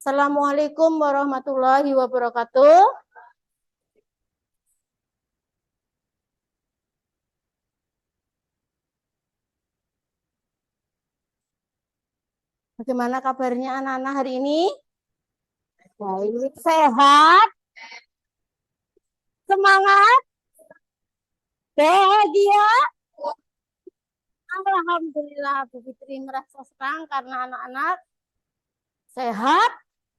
Assalamualaikum warahmatullahi wabarakatuh. Bagaimana kabarnya anak-anak hari ini? Baik, sehat, semangat, bahagia. Alhamdulillah, Bu Fitri merasa senang karena anak-anak sehat,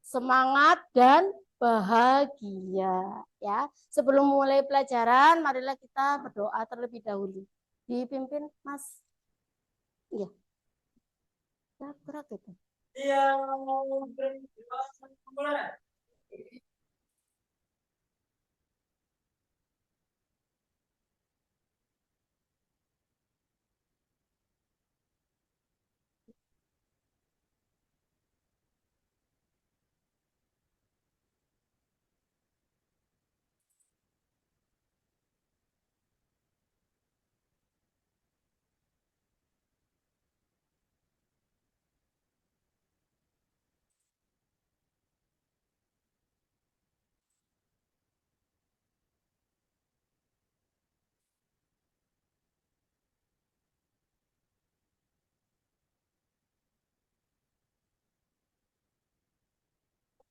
semangat, dan bahagia. Ya, sebelum mulai pelajaran, marilah kita berdoa terlebih dahulu. Dipimpin, Mas. Iya. Berat itu. Iya.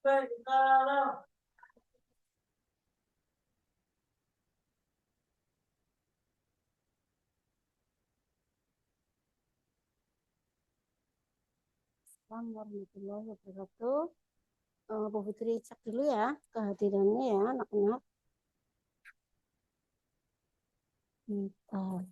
Assalamualaikum warahmatullahi wabarakatuh. Bu Fitri cek dulu ya kehadirannya ya anak-anak. Kita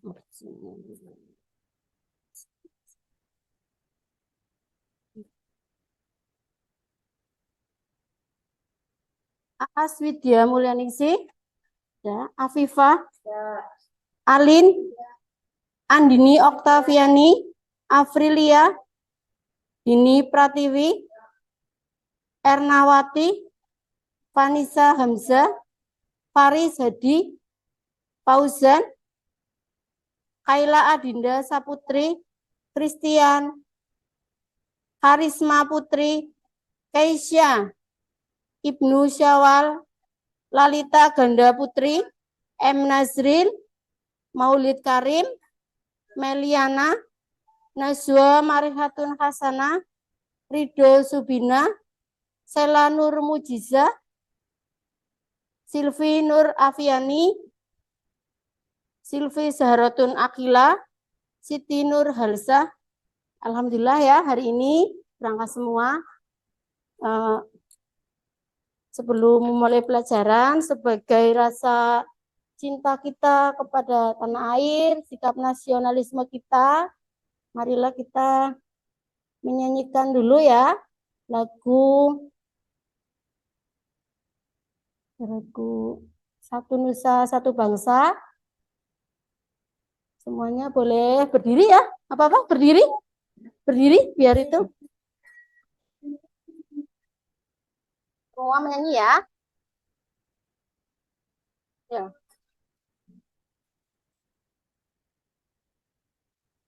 Aas Widya Mulyaningsi, ya. Afifah, ya. Alin, ya. Andini Oktaviani, Afrilia, Dini Pratiwi, Ernawati, Vanessa Hamzah, Faris Hadi, Fauzan, Kaila Adinda Saputri, Christian, Harisma Putri, Keisha, Ibnu Syawal, Lalita Ganda Putri, M. Nazril, Maulid Karim, Meliana, Najwa Marihatun Hasana, Ridho Subina, Sela Nur Mujiza, Silvi Nur Afiani, Silvi Zaharatun Akila, Siti Nur Halsa. Alhamdulillah ya hari ini berangkat semua. Sebelum memulai pelajaran, sebagai rasa cinta kita kepada tanah air, sikap nasionalisme kita, marilah kita menyanyikan dulu ya lagu Satu Nusa Satu Bangsa. Semuanya boleh berdiri ya, apa-apa berdiri biar itu semua menyanyi ya. Ya.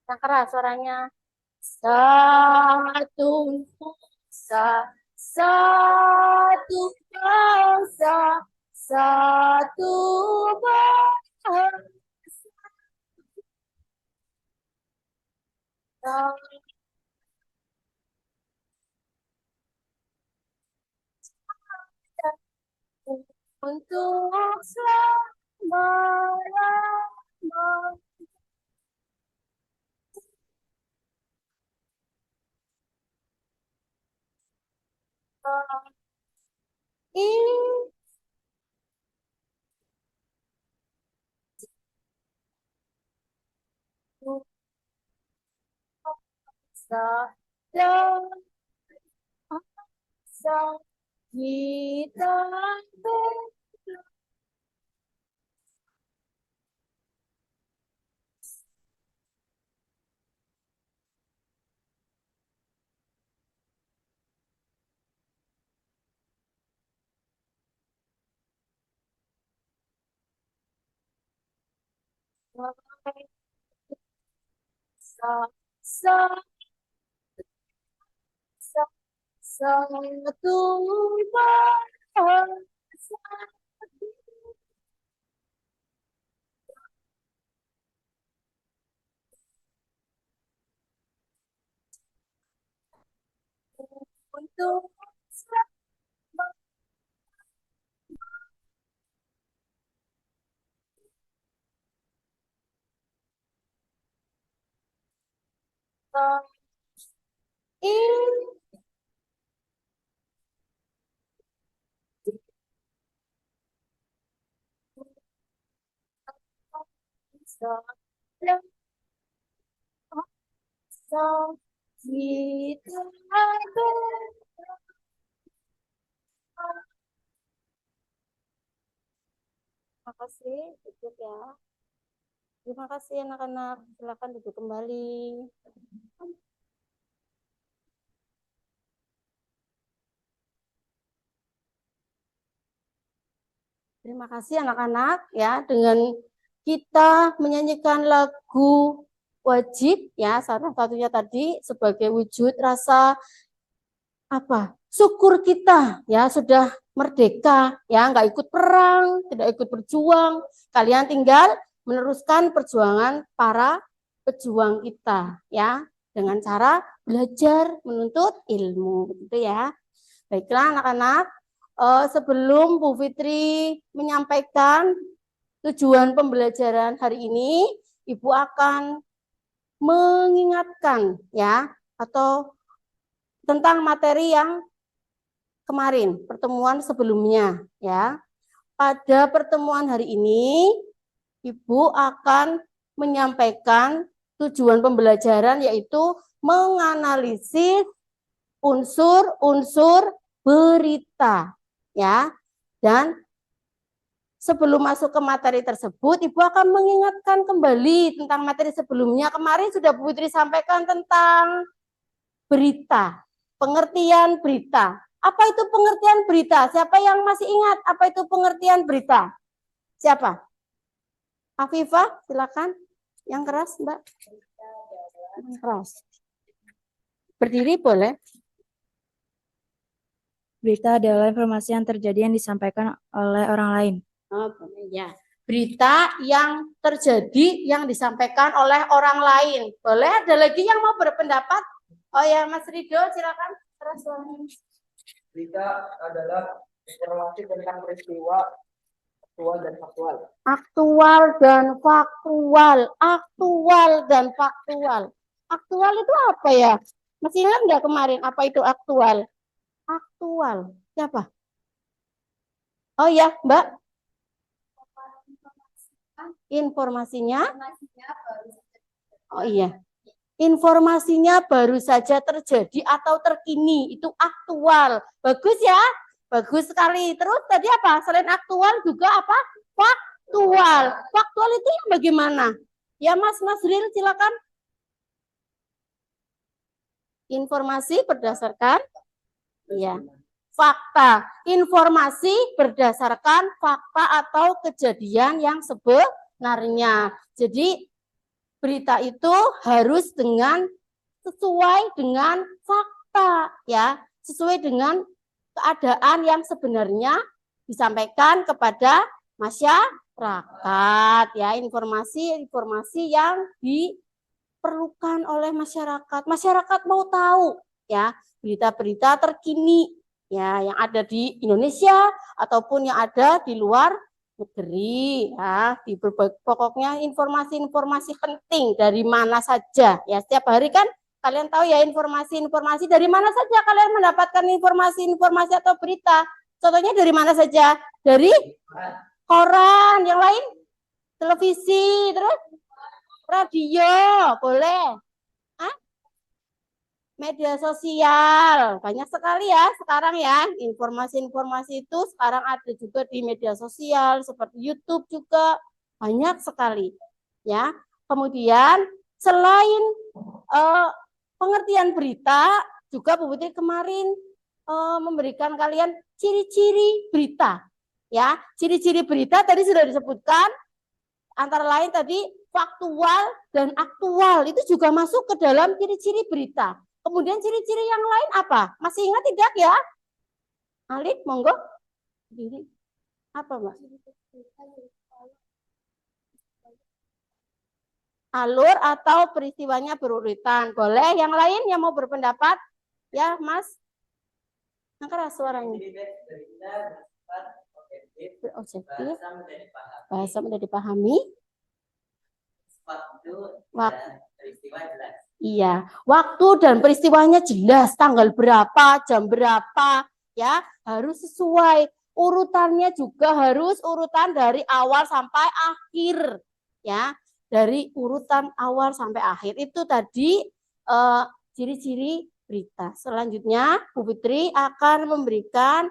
Yang keras suaranya. Satu nusa, satu bangsa, satu bangsa. Untuk selama-lamanya. Kita Satu bahasa untuk ini kita ada. Terima kasih, duduk ya. Terima kasih anak-anak, silakan duduk kembali. Terima kasih anak-anak ya, dengan kita menyanyikan lagu wajib ya, salah satunya tadi sebagai wujud rasa apa? Syukur kita ya sudah merdeka ya, nggak ikut perang, tidak ikut berjuang. Kalian tinggal meneruskan perjuangan para pejuang kita ya, dengan cara belajar menuntut ilmu begitu ya. Baiklah anak-anak, sebelum Bu Fitri menyampaikan tujuan pembelajaran hari ini, Ibu akan mengingatkan ya, atau tentang materi yang kemarin, pertemuan sebelumnya ya. Pada pertemuan hari ini, Ibu akan menyampaikan tujuan pembelajaran yaitu menganalisis unsur-unsur berita ya. Dan sebelum masuk ke materi tersebut, Ibu akan mengingatkan kembali tentang materi sebelumnya. Kemarin sudah Bu Fitri sampaikan tentang berita, pengertian berita. Apa itu pengertian berita? Siapa yang masih ingat apa itu pengertian berita? Siapa? Afifah, silakan. Yang keras, Mbak. Yang keras. Berdiri boleh. Berita adalah informasi yang terjadi yang disampaikan oleh orang lain. Oh, ya. Berita yang terjadi yang disampaikan oleh orang lain. Boleh ada lagi yang mau berpendapat? Oh ya, Mas Rido, silakan. Berita adalah informasi tentang peristiwa aktual dan faktual. Aktual dan faktual. Aktual dan faktual. Aktual itu apa ya? Masih ingat nggak kemarin apa itu aktual? Aktual. Siapa? Oh ya, Mbak. Informasinya? Oh iya. Informasinya baru saja terjadi atau terkini. Itu aktual. Bagus ya? Bagus sekali. Terus tadi apa? Selain aktual juga apa? Faktual. Faktual itu yang bagaimana? Ya Mas Nasril silakan. Informasi berdasarkan ya, fakta. Informasi berdasarkan fakta atau kejadian yang sebenarnya. Jadi berita itu harus sesuai dengan fakta ya, sesuai dengan keadaan yang sebenarnya disampaikan kepada masyarakat ya, informasi yang diperlukan oleh masyarakat. Masyarakat mau tahu ya, berita-berita terkini ya yang ada di Indonesia ataupun yang ada di luar negeri ya, di berbagai pokoknya informasi-informasi penting dari mana saja ya, setiap hari kan kalian tahu ya informasi-informasi dari mana saja kalian mendapatkan informasi-informasi atau berita. Contohnya dari mana saja? Dari koran, yang lain televisi, terus radio, boleh. Media sosial, banyak sekali ya sekarang ya, informasi-informasi itu sekarang ada juga di media sosial, seperti YouTube juga, banyak sekali ya. Kemudian selain pengertian berita, juga Bu Putri kemarin memberikan kalian ciri-ciri berita ya. Ciri-ciri berita tadi sudah disebutkan, antara lain tadi faktual dan aktual, itu juga masuk ke dalam ciri-ciri berita. Kemudian ciri-ciri yang lain apa? Masih ingat tidak ya? Alif, monggo. Diri. Apa, Mbak? Alur atau peristiwanya berurutan. Boleh yang lain yang mau berpendapat? Ya, Mas. Yang keras suaranya. Objektif. Bahasa mudah dipahami. Iya, waktu dan peristiwanya jelas, tanggal berapa, jam berapa, ya, harus sesuai. Urutannya juga harus urutan dari awal sampai akhir, ya. Dari urutan awal sampai akhir itu tadi ciri-ciri berita. Selanjutnya, Bu Fitri akan memberikan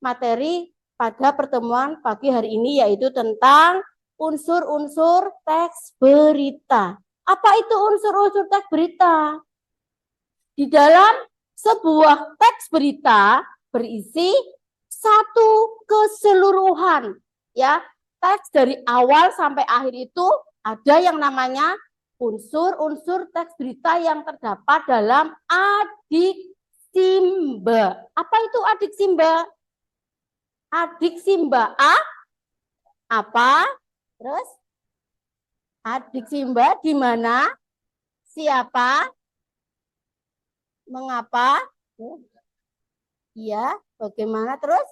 materi pada pertemuan pagi hari ini yaitu tentang unsur-unsur teks berita. Apa itu unsur-unsur teks berita? Di dalam sebuah teks berita berisi satu keseluruhan, ya. Teks dari awal sampai akhir itu ada yang namanya unsur-unsur teks berita yang terdapat dalam adiksimba. Apa itu adiksimba? Adiksimba apa? Terus adiksimba di mana? Siapa? Mengapa? Iya, bagaimana terus?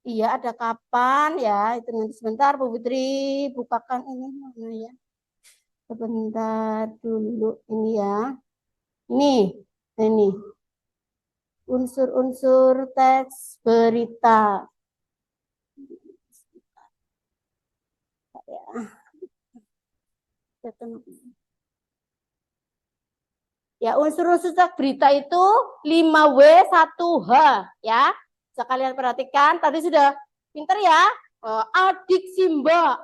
Iya, ada kapan ya? Itu nanti sebentar Bu Fitri bukakan ini mana ya? Sebentar dulu ini ya. Ini. Unsur-unsur teks berita. Ya, unsur-unsur teks berita itu 5W1H ya. Sekalian perhatikan, tadi sudah pinter ya. Adiksimba.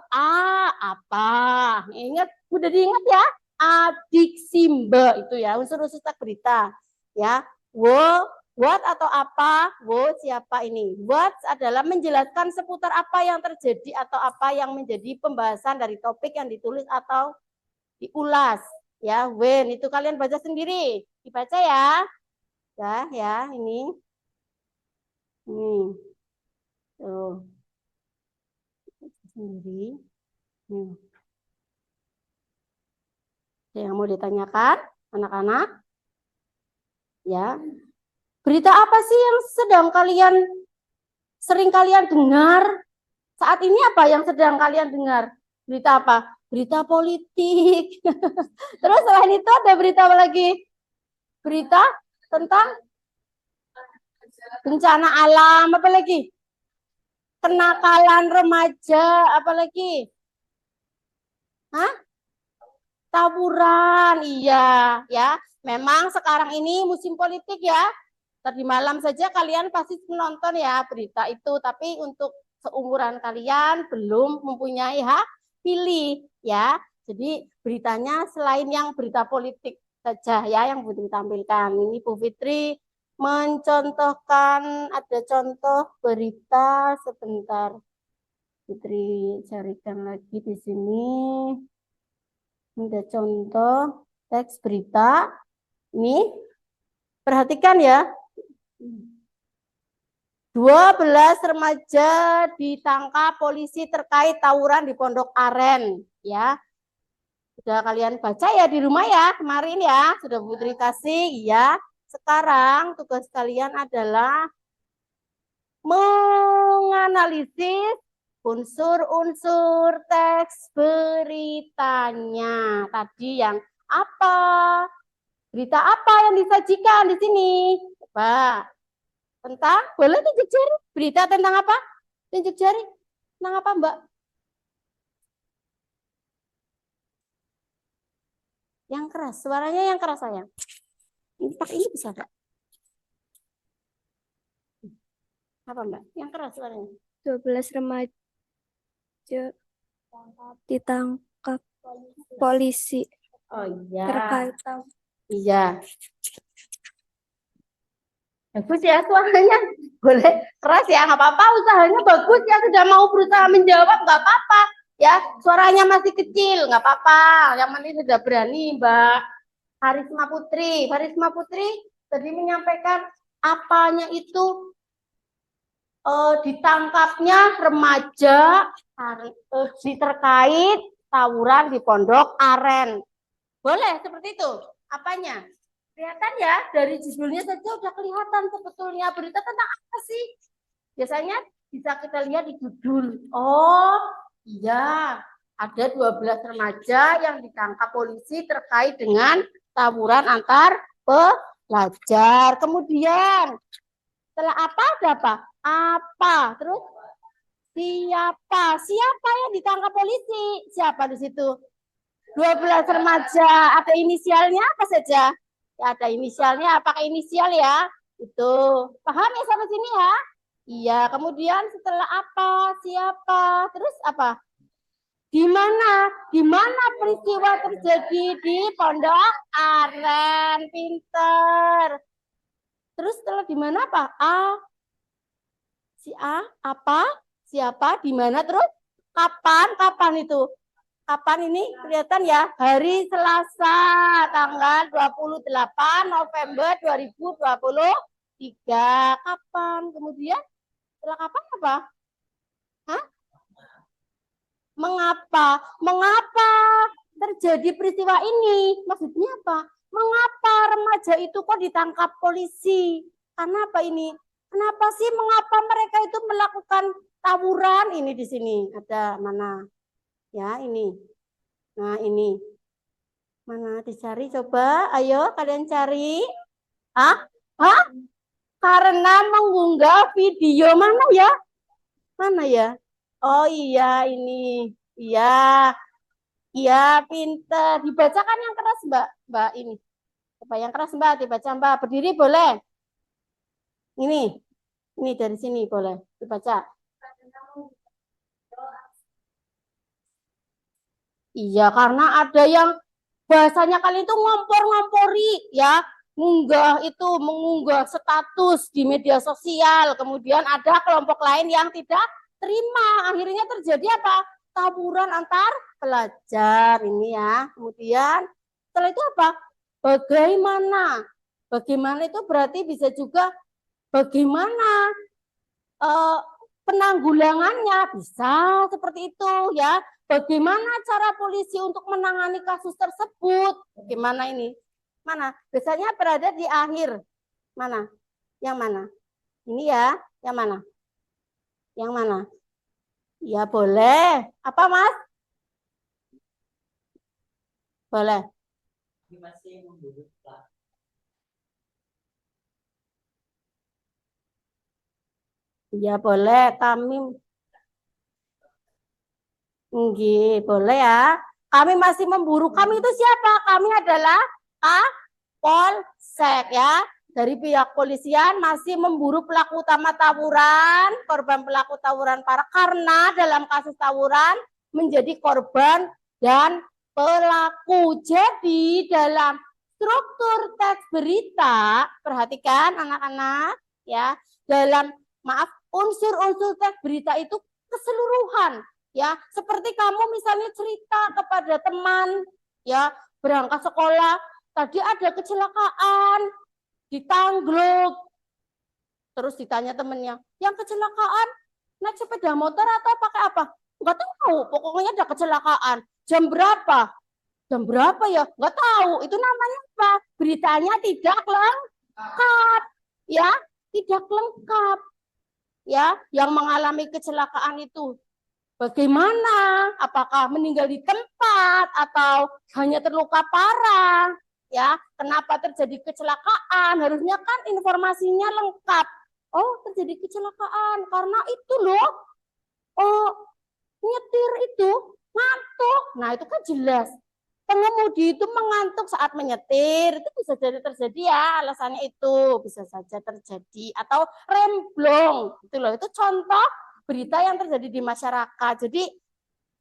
Apa? Ingat, udah diingat ya? Adiksimba itu ya, unsur-unsur teks berita. Ya, what atau apa? Siapa ini? What adalah menjelaskan seputar apa yang terjadi atau apa yang menjadi pembahasan dari topik yang ditulis atau diulas. Ya, when itu kalian baca sendiri. Dibaca ya. Ya, ini. Tuh. Sendiri. Ada yang mau ditanyakan, anak-anak? Ya. Berita apa sih yang sering kalian dengar? Saat ini apa yang sedang kalian dengar? Berita apa? Berita politik. Terus selain itu ada berita apa lagi? Berita tentang bencana alam, apa lagi? Kenakalan remaja, apa lagi? Tawuran, iya, ya. Memang sekarang ini musim politik ya. Tadi malam saja kalian pasti menonton ya berita itu, tapi untuk seumuran kalian belum mempunyai hak pilih ya. Jadi beritanya selain yang berita politik saja ya yang Bu Fitri tampilkan. Ini Bu Fitri mencontohkan, ada contoh berita sebentar. Fitri carikan lagi di sini. Ada contoh teks berita. Ini perhatikan ya. 12 remaja ditangkap polisi terkait tawuran di Pondok Aren ya. Sudah kalian baca ya di rumah ya kemarin ya, sudah Putri kasih ya. Sekarang tugas kalian adalah menganalisis unsur-unsur teks beritanya. Tadi yang apa? Berita apa yang disajikan di sini? Coba. Tentang, boleh tunjuk jari. Berita tentang apa? Tunjuk jari. Tentang apa, Mbak? Yang keras, suaranya yang keras sayang. Ini pakai ini bisa enggak? Apa, Mbak? Yang keras suaranya. 12 remaja ditangkap polisi Oh iya. terkait Iya. Bagus ya suaranya. Boleh keras ya, nggak apa-apa. Usahanya bagus ya, sudah mau berusaha menjawab, nggak apa-apa. Ya, suaranya masih kecil, nggak apa-apa. Yang penting sudah berani, Mbak. Harisma Putri. Harisma Putri tadi menyampaikan apanya itu ditangkapnya remaja terkait tawuran di Pondok Aren. Boleh seperti itu. Apanya? Kelihatan ya, dari judulnya saja udah kelihatan sebetulnya berita tentang apa sih? Biasanya bisa kita lihat di judul. Oh, iya. Ada 12 remaja yang ditangkap polisi terkait dengan tawuran antar pelajar. Kemudian setelah apa ada apa? Apa? Terus siapa? Siapa yang ditangkap polisi? Siapa di situ? 12 remaja. Ada inisialnya apa saja? Ya, ada inisialnya. Apakah inisial ya? Itu. Paham ya sampai sini ya? Iya. Kemudian setelah apa? Siapa? Terus apa? Di mana? Di mana peristiwa terjadi di Pondok Aren? Pinter. Terus setelah di mana apa? Si A, apa? Siapa? Di mana? Terus kapan? Kapan itu? Kapan ini? Kelihatan ya? Hari Selasa, tanggal 28 November 2023. Kapan? Kemudian setelah kapan apa? Hah? Mengapa? Mengapa terjadi peristiwa ini? Maksudnya apa? Mengapa remaja itu kok ditangkap polisi? Karena apa ini? Kenapa sih mengapa mereka itu melakukan tawuran? Ini di sini ada mana? Ya, ini. Nah, ini. Mana dicari coba? Ayo kalian cari. Hah? Hah? Karena mengunggah video mana ya? Mana ya? Oh iya, ini. Iya. Iya, pinter. Dibacakan yang keras, Mbak. Mbak ini. Coba yang keras, Mbak. Dibaca, Mbak. Berdiri boleh. Ini dari sini boleh dibaca. Iya, karena ada yang bahasanya kalian itu ngompor-ngompori ya, mengunggah status di media sosial. Kemudian ada kelompok lain yang tidak terima. Akhirnya terjadi apa? Tawuran antar pelajar ini ya. Kemudian setelah itu apa? Bagaimana? Bagaimana itu berarti bisa juga bagaimana penanggulangannya, bisa seperti itu ya. Bagaimana cara polisi untuk menangani kasus tersebut? Bagaimana ini? Mana? Biasanya berada di akhir. Mana? Yang mana? Ini ya, yang mana? Yang mana? Ya boleh. Apa Mas? Boleh. Ya boleh. Kami Nggih, boleh ya. Kami masih memburu. Kami itu siapa? Kami adalah Polsek ya. Dari pihak polisian masih memburu pelaku utama tawuran, korban pelaku tawuran parah karena dalam kasus tawuran menjadi korban dan pelaku. Jadi dalam struktur teks berita, perhatikan anak-anak ya, dalam unsur-unsur teks berita itu keseluruhan. Ya, seperti kamu misalnya cerita kepada teman, ya, berangkat sekolah, tadi ada kecelakaan di Tangluk. Terus ditanya temennya, yang kecelakaan naik sepeda motor atau pakai apa? Enggak tahu, pokoknya ada kecelakaan. Jam berapa? Jam berapa ya? Enggak tahu. Itu namanya apa? Beritanya tidak lengkap. Ya, tidak lengkap. Ya, yang mengalami kecelakaan itu bagaimana? Apakah meninggal di tempat atau hanya terluka parah? Ya, kenapa terjadi kecelakaan? Harusnya kan informasinya lengkap. Oh, terjadi kecelakaan karena itu loh. Oh, nyetir itu ngantuk. Nah, itu kan jelas. Pengemudi itu mengantuk saat menyetir, itu bisa jadi terjadi ya, alasannya itu bisa saja terjadi atau remblong. Itu loh, itu contoh berita yang terjadi di masyarakat. Jadi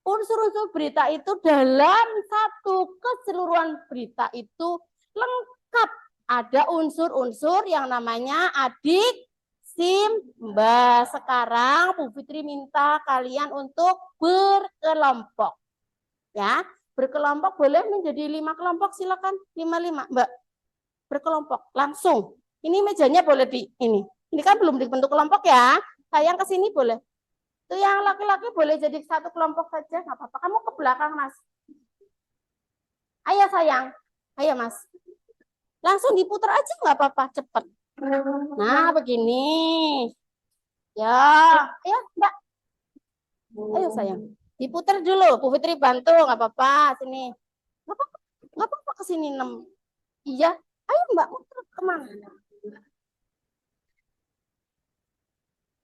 unsur-unsur berita itu dalam satu keseluruhan berita itu lengkap. Ada unsur-unsur yang namanya adik Simba. Sekarang Bu Fitri minta kalian untuk berkelompok. Ya, Berkelompok boleh menjadi 5 kelompok, silakan. 5-5, Mbak. Berkelompok, langsung. Ini mejanya boleh di ini. Ini kan belum dibentuk kelompok ya. Sayang ke sini boleh. Itu yang laki-laki boleh jadi 1 kelompok saja, nggak apa-apa. Kamu ke belakang, Mas. Ayo sayang. Ayo, Mas. Langsung diputar aja nggak apa-apa, cepet. Nah, begini. Ya, ayo, Mbak. Ayo sayang. Diputar dulu, Bu Fitri bantu, nggak apa-apa. Sini. Nggak apa-apa ke sini 6. Iya. Ayo Mbak, muter kemana?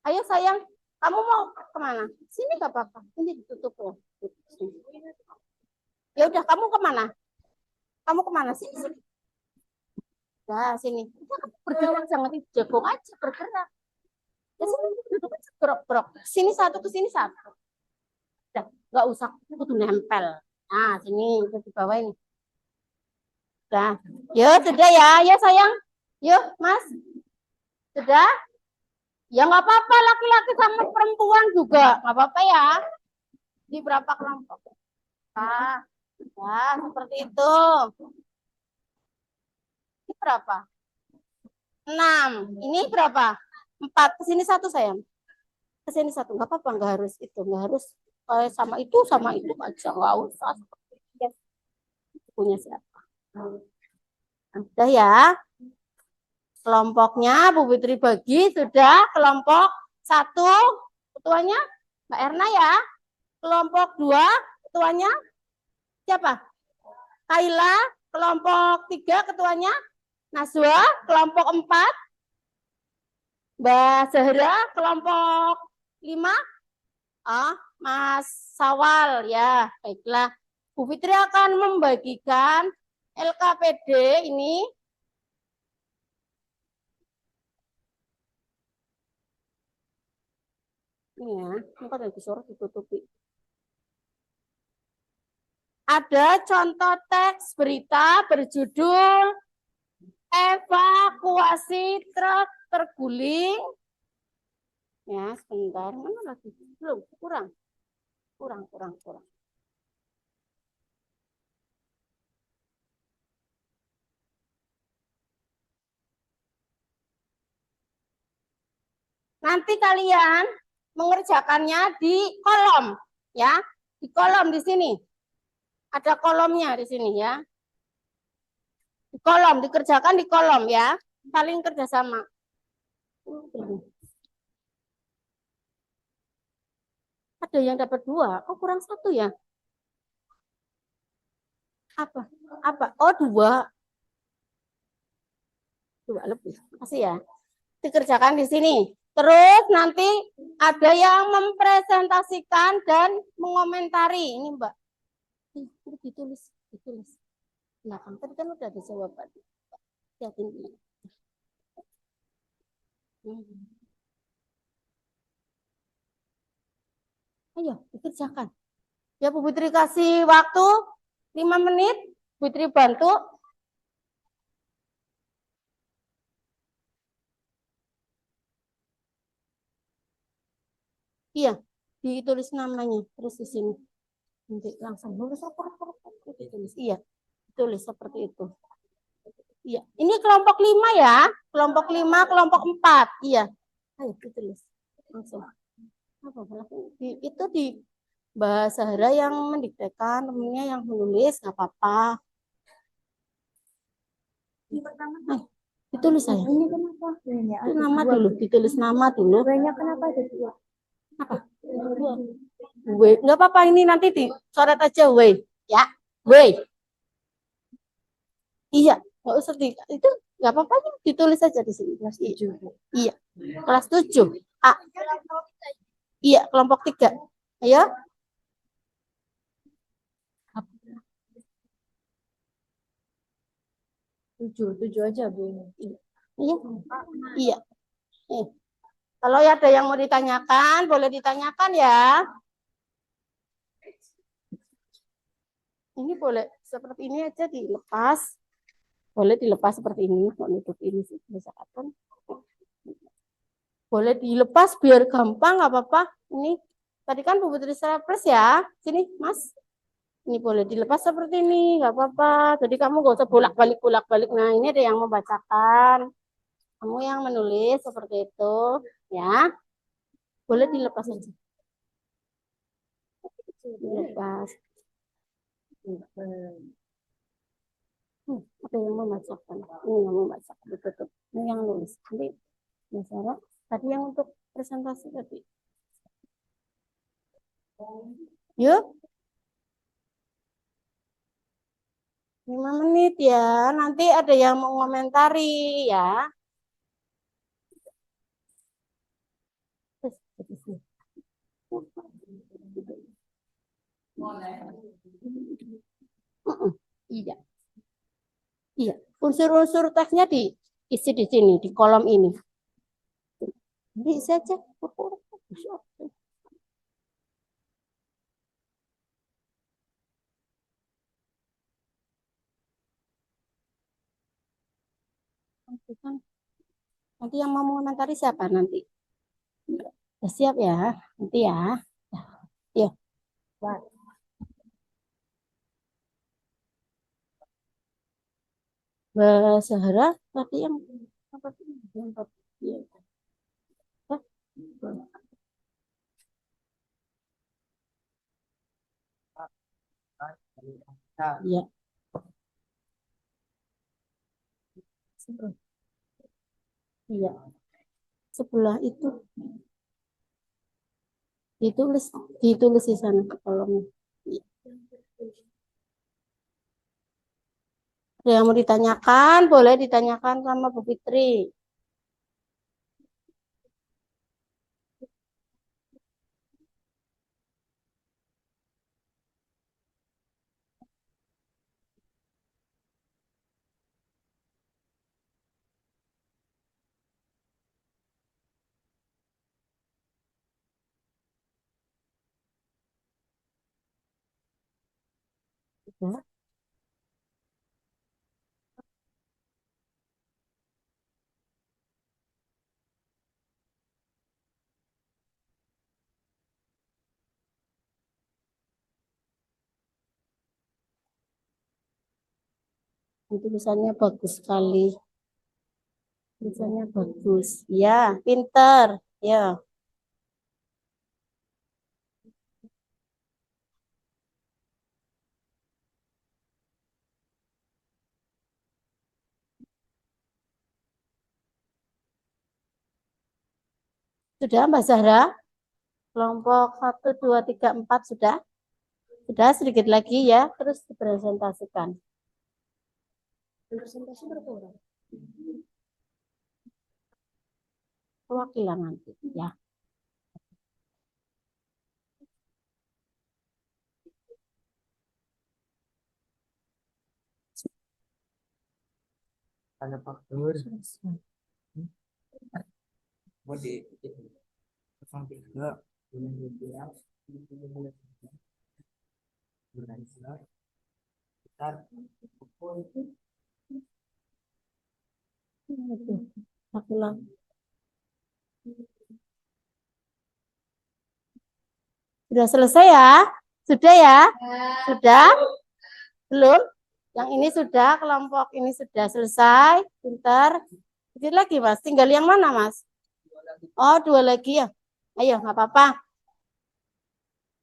Ayo sayang, kamu mau kemana? Sini nggak apa-apa. Ini ditutup loh. Ya udah, kamu kemana? Kamu kemana? Sini, sini. Nah, sini. Udah, kamu bergerak, jangan jagung aja, bergerak. Ya sini, duduk aja, gerak-gerak. Sini 1, ke sini 1. Udah, nggak usah kudu nempel. Nah, sini, di bawah ini. Nah, yuk sudah ya, ya sayang. Yuk, Mas. Sudah? Ya nggak apa-apa, laki-laki sama perempuan juga. Nggak apa-apa ya. Di berapa kelompok? Ah, ya, seperti itu. Ini berapa? 6. Ini berapa? 4. Kesini 1 sayang. Kesini 1. Nggak apa-apa, nggak harus itu. Nggak harus sama itu aja. Nggak usah. Punya siapa? Udah ya. Kelompoknya Bu Fitri bagi sudah. Kelompok 1 ketuanya Mbak Erna ya. Kelompok 2 ketuanya siapa? Kaila. Kelompok 3 ketuanya Naswa. Kelompok 4 Mbak Zahra. Kelompok 5 Mas Sawal ya. Baiklah. Bu Fitri akan membagikan LKPD ini. Ini ya, entar lagi suara ditutupi. Ada contoh teks berita berjudul evakuasi truk terguling. Ya, sebentar. Mana lagi? Belum, kurang. Nanti kalian mengerjakannya di kolom, ya. Di kolom di sini. Ada kolomnya di sini ya. Di kolom, dikerjakan di kolom ya. Saling kerjasama. Ada yang dapat 2. Oh, kurang 1 ya. Apa? Oh, 2. 2 lebih. Kasih ya. Dikerjakan di sini. Terus nanti ada yang mempresentasikan dan mengomentari. Ini Mbak. Ini ditulis. Nah, tadi kan udah ada jawaban. Lihatin ini. Ayo, dikerjakan. Ya, Bu Putri kasih waktu 5 menit. Bu Putri bantu. Iya, ditulis namanya. Terus di sini. Nanti langsung nulis apa? Ditulis. Iya, ditulis seperti itu. Iya, ini kelompok 5 ya. Kelompok 5, kelompok 4. Iya. Ayo ditulis. Langsung. Itu di Mbak Zahra yang mendiktekan, temennya yang menulis, nggak apa-apa. Ditulis saya. Ini kenapa? Itu nama dulu, ditulis nama dulu. Banyak kenapa ada 2? Apa? 2. W, nggak apa-apa, ini nanti dicoret aja W, ya. W. Iya, nggak usah itu nggak apa-apa, ditulis aja di sini. Kelas 7. Iya, kelas 7. Iya, kelompok 3. Ayo. Tujuh aja Bu. Iya. Kalau ada yang mau ditanyakan, boleh ditanyakan ya. Ini boleh seperti ini aja dilepas. Boleh dilepas seperti ini, menutup ini sih misalkan. Boleh dilepas biar gampang, nggak apa-apa. Ini tadi kan Bu Putri plus ya. Sini, Mas. Ini boleh dilepas seperti ini, nggak apa-apa. Jadi kamu nggak usah bolak-balik. Nah, ini ada yang membacakan. Kamu yang menulis seperti itu, ya. Boleh dilepas aja. Dilepas. Ada yang membacakan. Ini yang membacakan. Ditutup. Ini yang nulis. Nanti, Sarah, tadi yang untuk presentasi tadi. Yuk. 5 menit ya. Nanti ada yang mau komentari ya. Iya. Iya. Unsur-unsur teksnya diisi di sini, di kolom ini. Diisi aja. Nanti yang mau mengomentari siapa nanti? Ya, siap ya, nanti ya. Ya. Sahara tadi yang apa sih? Yang tadi. Ya. Ya. Iya. Sebelah itu ditulis di sana ke kolomnya. Ada yang mau ditanyakan, boleh ditanyakan sama Bu Fitri. Ya. Tulisannya bagus sekali. Tulisannya bagus. Ya, pinter. Ya. Sudah Mbak Zahra? Kelompok 1, 2, 3, 4 sudah? Sudah sedikit lagi ya, terus dipresentasikan. Presentasi berapa orang? Perwakilan nanti ya. Ada faktur. Mau di 03 Sudah selesai ya? Sudah ya? Sudah? Belum? Yang ini sudah, kelompok ini sudah selesai. Pintar. Sedikit lagi Mas, tinggal yang mana Mas? Oh, 2 lagi ya. Ayo, nggak apa-apa.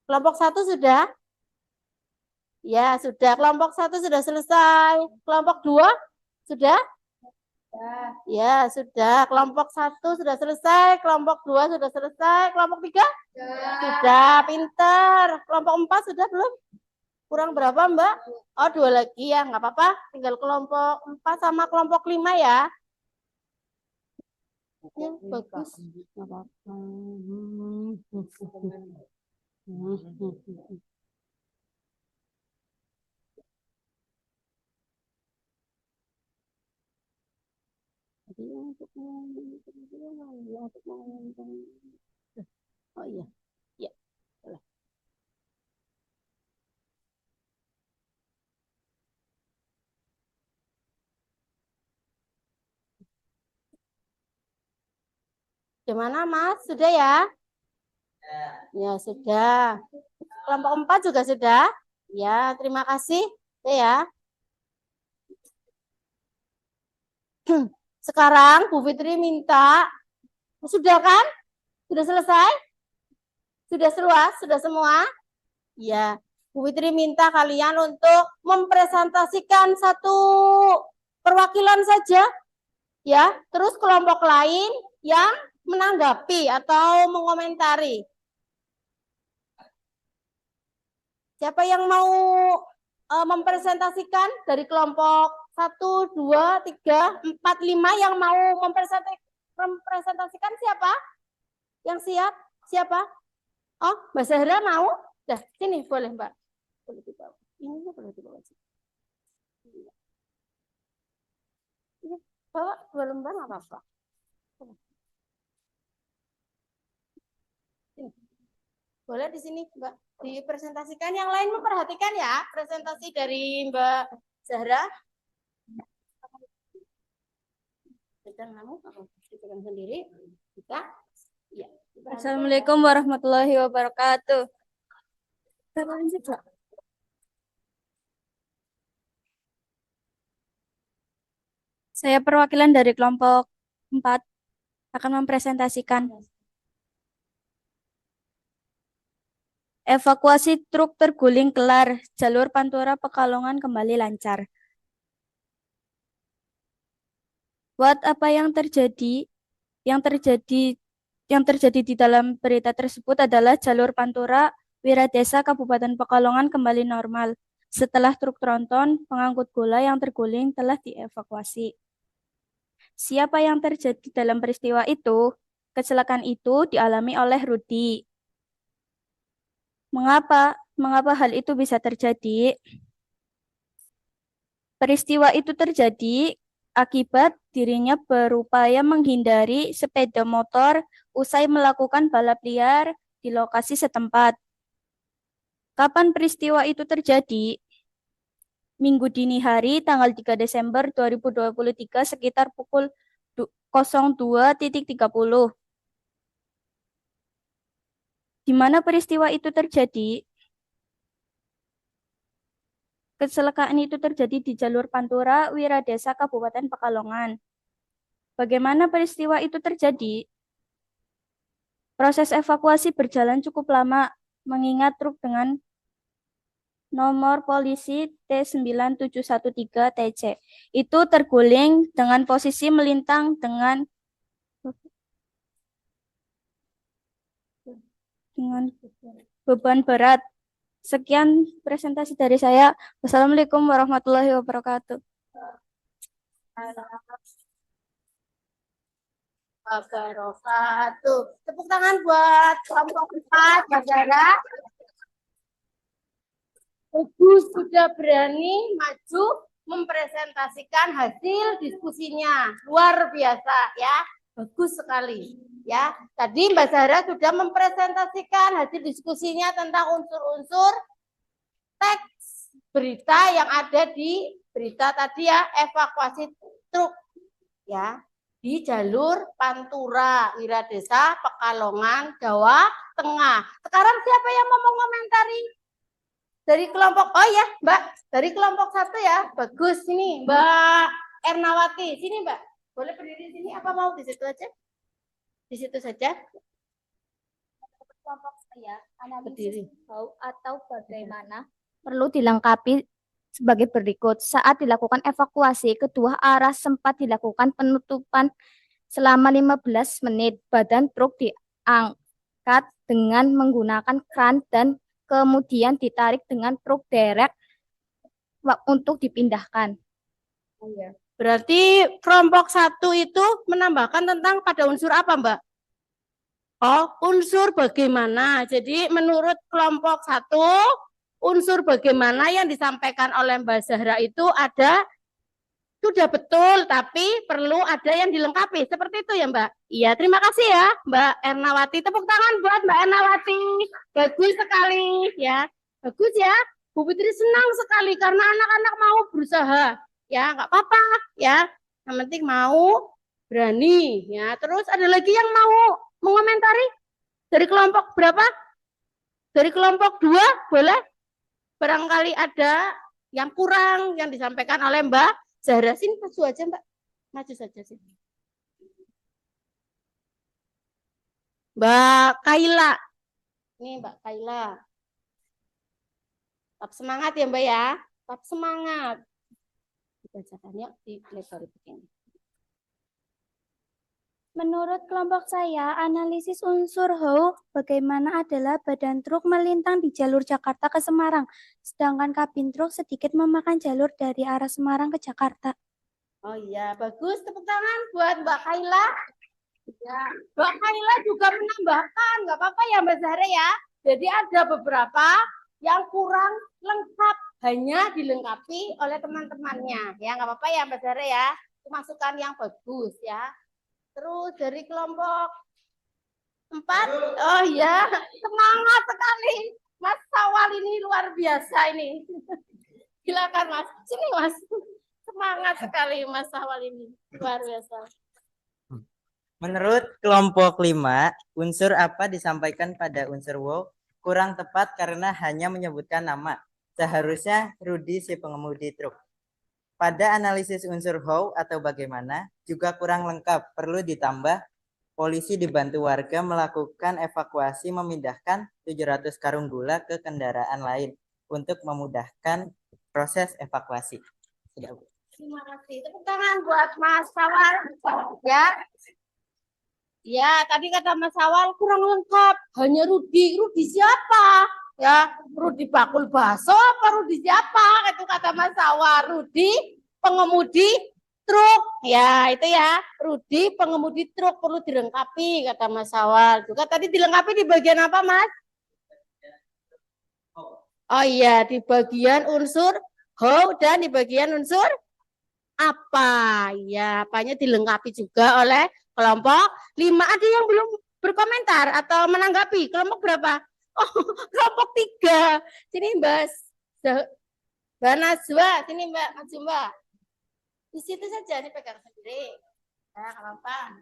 Kelompok 1 sudah? Ya, sudah. Kelompok 1 sudah selesai. Kelompok 2 sudah? Ya, sudah. Kelompok 1 sudah selesai. Kelompok 2 sudah selesai. Kelompok 3? Sudah, pintar. Kelompok 4 sudah belum? Kurang berapa, Mbak? Oh, 2 lagi ya, nggak apa-apa. Tinggal kelompok 4 sama kelompok 5 ya. Ya, bagus. Nggak apa-apa. Oh iya, ya. Gimana Mas? Sudah ya? Ya sudah. Kelompok 4 juga sudah? Ya, terima kasih. Ya. Sekarang Bu Fitri minta, sudah kan? Sudah selesai? Sudah seluas? Sudah semua? Ya, Bu Fitri minta kalian untuk mempresentasikan satu perwakilan saja, ya. Terus kelompok lain yang menanggapi atau mengomentari. Siapa yang mau mempresentasikan dari kelompok 1, 2, 3, 4, 5 yang mau mempresentasikan siapa? Yang siap? Siapa? Oh, Mbak Zahra mau? Dah, sini boleh Mbak. Boleh dibawa. Ini boleh dibawa. Ini bawa 2 lembar nggak apa-apa. Boleh di sini Mbak dipresentasikan. Yang lain memperhatikan ya presentasi dari Mbak Zahra. Sedang kamu sendiri. Kita. Ya. Assalamualaikum warahmatullahi wabarakatuh. Saya perwakilan dari kelompok 4 akan mempresentasikan evakuasi truk terguling kelar, jalur Pantura Pekalongan kembali lancar. Buat apa yang terjadi? Yang terjadi di dalam berita tersebut adalah jalur Pantura Wiradesa Kabupaten Pekalongan kembali normal setelah truk tronton pengangkut gula yang terguling telah dievakuasi. Siapa yang terjadi dalam peristiwa itu? Kecelakaan itu dialami oleh Rudi. Mengapa hal itu bisa terjadi? Peristiwa itu terjadi akibat dirinya berupaya menghindari sepeda motor usai melakukan balap liar di lokasi setempat. Kapan peristiwa itu terjadi? Minggu dini hari tanggal 3 Desember 2023 sekitar pukul 02.30. Di mana peristiwa itu terjadi? Kecelakaan itu terjadi di jalur Pantura Wiradesa Kabupaten Pekalongan. Bagaimana peristiwa itu terjadi? Proses evakuasi berjalan cukup lama, mengingat truk dengan nomor polisi T9713TC itu terguling dengan posisi melintang dengan beban berat. Sekian presentasi dari saya. Wassalamualaikum warahmatullahi wabarakatuh. Wabarakatuh. Tepuk tangan buat kelompok 4, Mbak Zahra. Bagus, sudah berani maju mempresentasikan hasil diskusinya. Luar biasa ya. Bagus sekali ya. Tadi Mbak Zahra sudah mempresentasikan hasil diskusinya tentang unsur-unsur teks berita yang ada di berita tadi ya, evakuasi truk ya di jalur Pantura Wiradesa Pekalongan Jawa Tengah. Sekarang siapa yang mau mengomentari? Dari kelompok, oh ya Mbak, dari kelompok 1 ya, bagus ini Mbak Ernawati, sini Mbak, boleh berdiri di sini apa mau di situ aja? Di situ saja. Kelompok saya, Berdiri. analisis bau atau bagaimana perlu dilengkapi sebagai berikut. Saat dilakukan evakuasi, kedua arah sempat dilakukan penutupan selama 15 menit. Badan truk diangkat dengan menggunakan kran dan kemudian ditarik dengan truk derek untuk dipindahkan. Berarti kelompok 1 itu menambahkan tentang pada unsur apa Mbak? Oh, unsur bagaimana. Jadi menurut kelompok 1, unsur bagaimana yang disampaikan oleh Mbak Zahra itu ada sudah betul, tapi perlu ada yang dilengkapi. Seperti itu ya Mbak? Iya, terima kasih ya Mbak Ernawati. Tepuk tangan buat Mbak Ernawati. Bagus sekali ya. Bagus ya. Bu Fitri senang sekali karena anak-anak mau berusaha. Ya, nggak apa-apa ya. Yang penting mau berani ya. Terus ada lagi yang mau mengomentari? Dari kelompok berapa? Dari kelompok 2, boleh? barangkali ada yang kurang yang disampaikan oleh Mbak Zahra. Sini maju aja Mbak, maju saja sini. Mbak Kaila, ini Mbak Kaila. Tetap semangat ya Mbak ya, tetap semangat. Dibacakan yuk di lebar begini. Menurut kelompok saya, analisis unsur how bagaimana adalah badan truk melintang di jalur Jakarta ke Semarang, sedangkan kabin truk sedikit memakan jalur dari arah Semarang ke Jakarta. Oh iya, bagus. Tepuk tangan buat Mbak Kaila. Ya, Mbak Kaila juga menambahkan, nggak apa-apa ya Mbak Zahra ya. Jadi ada beberapa yang kurang lengkap, hanya dilengkapi oleh teman-temannya. Ya, nggak apa-apa ya Mbak Zahra ya. Itu masukan yang bagus ya. Terus dari kelompok 4, oh ya, semangat sekali. Mas Sawal ini luar biasa ini. Silakan Mas, sini Mas. Semangat sekali Mas Sawal ini, luar biasa. Menurut kelompok 5, unsur apa disampaikan pada unsur wow kurang tepat karena hanya menyebutkan nama. Seharusnya Rudi si pengemudi truk. Pada analisis unsur how atau bagaimana juga kurang lengkap. Perlu ditambah polisi dibantu warga melakukan evakuasi memindahkan 700 karung gula ke kendaraan lain untuk memudahkan proses evakuasi. Sudah, Bu. Terima kasih. Tepuk tangan buat Mas Sawal. Ya. Ya, tadi kata Mas Sawal kurang lengkap. Hanya Rudi. Rudi siapa? Ya, Rudi bakul bakso apa Rudi siapa? Itu kata Mas Sawal. Rudi pengemudi truk. Ya, itu ya. Rudi pengemudi truk perlu dilengkapi kata Mas Sawal. Juga tadi dilengkapi di bagian apa, Mas? Oh iya, di bagian unsur how dan di bagian unsur apa. Ya, apanya dilengkapi juga oleh kelompok 5. Ada yang belum berkomentar atau menanggapi? Kelompok berapa? Oh, kelompok 3. Sini Mbak Najwa, sini Mbak Najwa. Di situ saja dipegang sendiri. Nah, apa?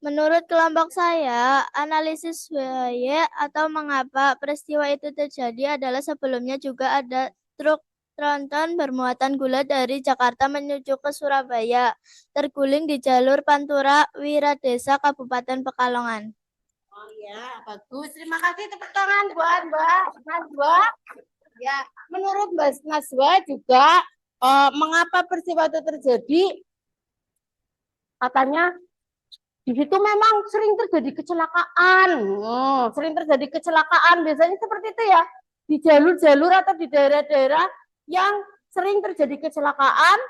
Menurut kelompok saya, analisis why atau mengapa peristiwa itu terjadi adalah sebelumnya juga ada truk tronton bermuatan gula dari Jakarta menuju ke Surabaya, terguling di jalur Pantura Wiradesa Kabupaten Pekalongan. Oh ya, bagus. Terima kasih, tepuk tangan buat Mbak Najwa. Ya, menurut Mbak Najwa juga mengapa peristiwa itu terjadi? Katanya di situ memang sering terjadi kecelakaan. Sering terjadi kecelakaan. Biasanya seperti itu ya. Di jalur-jalur atau di daerah-daerah yang sering terjadi kecelakaan,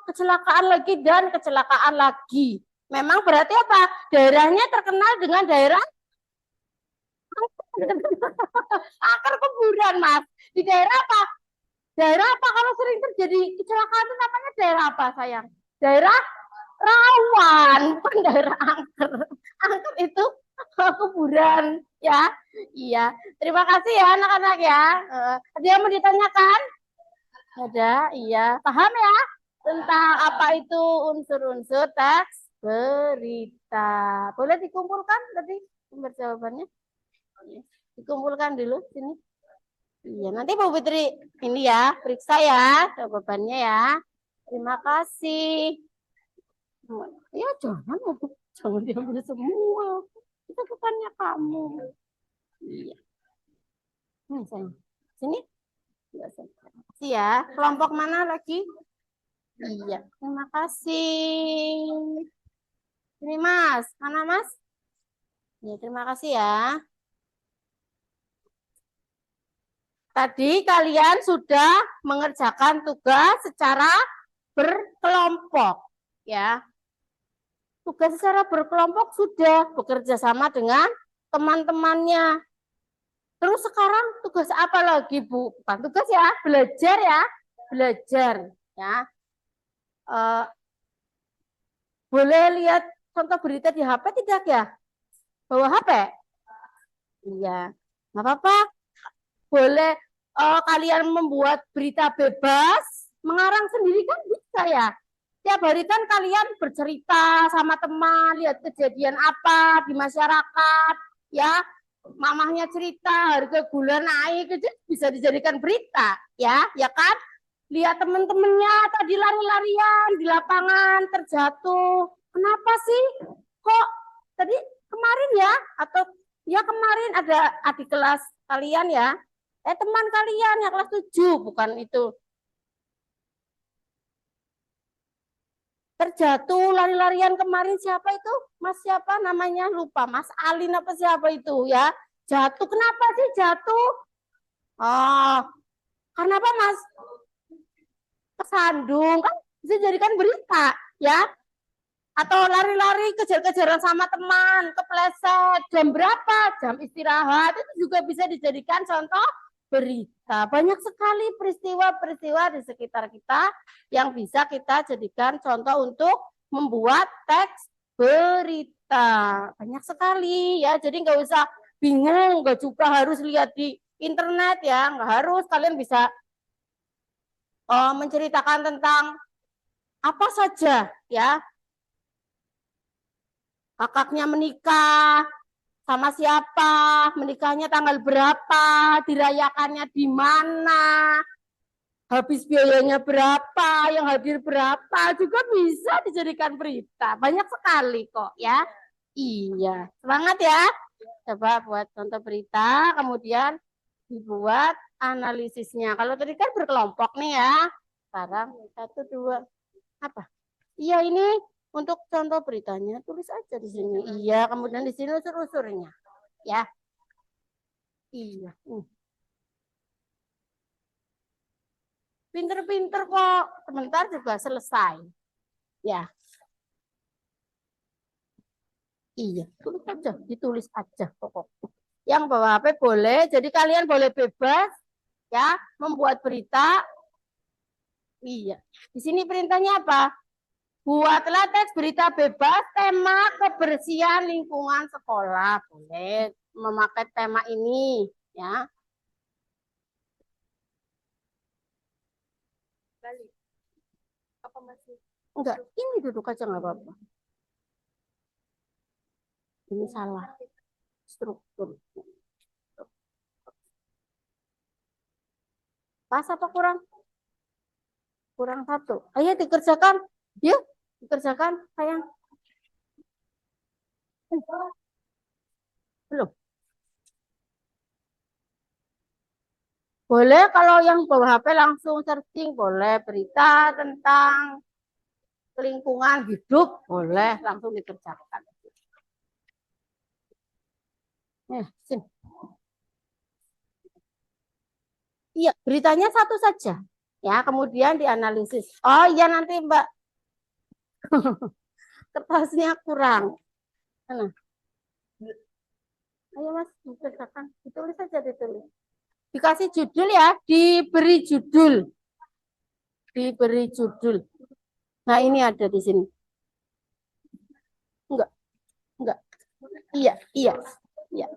kecelakaan lagi dan kecelakaan lagi. Memang berarti apa? Daerahnya terkenal dengan daerah akar kuburan, Mas. Di daerah apa? Daerah apa kalau sering terjadi kecelakaan itu namanya daerah apa, sayang? Daerah rawan, bukan daerah angker. Angker itu kuburan, ya. Iya. Terima kasih ya anak-anak ya. Ada yang mau ditanyakan? Ada, iya. Paham ya tentang apa itu unsur-unsur teks berita. Boleh dikumpulkan tadi sumber jawabannya? Dikumpulkan dulu sini. Iya, nanti Bu Fitri ini ya, periksa ya jawabannya ya. Terima kasih. Ya jangan diambil semua. Itu bukannya kamu. Iya. Sayang. Sini. Terima kasih ya. Kelompok mana lagi? Iya, terima kasih. Ini Mas, mana Mas? Ya, terima kasih ya. Tadi kalian sudah mengerjakan tugas secara berkelompok, ya. Tugas secara berkelompok sudah bekerja sama dengan teman-temannya. Terus sekarang tugas apa lagi, Bu? Bukan tugas ya, belajar ya, belajar, ya. Boleh lihat contoh berita di HP tidak ya? Bawa HP? Iya, nggak apa-apa. Boleh kalian membuat berita bebas, mengarang sendiri kan bisa ya. Tiap hari kan kalian bercerita sama teman, lihat kejadian apa di masyarakat, ya. mamahnya cerita harga gula naik itu bisa dijadikan berita, ya kan? Lihat teman-temannya tadi lari-larian di lapangan terjatuh. Kenapa sih? Kok tadi kemarin ya? Atau ya kemarin ada adik kelas kalian ya? Teman kalian yang kelas 7, bukan itu. Terjatuh lari-larian kemarin siapa itu? Mas siapa namanya? Lupa. Mas Alin apa siapa itu ya? Jatuh. Kenapa sih jatuh? Oh, karena apa Mas? Kesandung kan bisa jadikan berita ya. Atau lari-lari kejar-kejaran sama teman, kepleset, jam berapa? Jam istirahat, itu juga bisa dijadikan contoh berita. Banyak sekali peristiwa-peristiwa di sekitar kita yang bisa kita jadikan contoh untuk membuat teks berita. Banyak sekali ya, jadi nggak usah bingung, nggak juga harus lihat di internet ya, nggak harus. Kalian bisa menceritakan tentang apa saja ya. Kakaknya menikah, sama siapa, menikahnya tanggal berapa, dirayakannya di mana, habis biayanya berapa, yang hadir berapa, juga bisa dijadikan berita. Banyak sekali kok ya. Iya, semangat ya. Coba buat contoh berita, kemudian dibuat analisisnya. Kalau tadi kan berkelompok nih ya. Sekarang 1, 2, apa? Iya ini untuk contoh beritanya tulis aja di sini. Iya, kemudian di sini unsur-unsurnya. Ya. Iya. Pinter-pinter kok. Sebentar juga selesai. Ya. Iya, tulis aja, ditulis aja pokoknya. Yang bawa HP boleh, jadi kalian boleh bebas ya membuat berita. Iya. Di sini perintahnya apa? Buatlah teks berita bebas tema kebersihan lingkungan sekolah. Boleh memakai tema ini ya. Apa masih? Enggak, ini duduk aja nggak apa-apa. Ini salah struktur. Pas apa kurang? Kurang 1. Ayo dikerjakan. Yuk, dikerjakan sayang. Belum. Boleh kalau yang bawa HP langsung searching, boleh berita tentang lingkungan hidup, boleh langsung dikerjakan. Sini. Iya, beritanya satu saja. Ya, kemudian dianalisis. Oh iya nanti Mbak. Kertasnya kurang. Mana? Ayo Mas, dikerjakan. Ditulis saja, ditulis. Dikasih judul ya, diberi judul. Diberi judul. Nah, ini ada di sini. Enggak. Enggak. Iya, iya. Iya.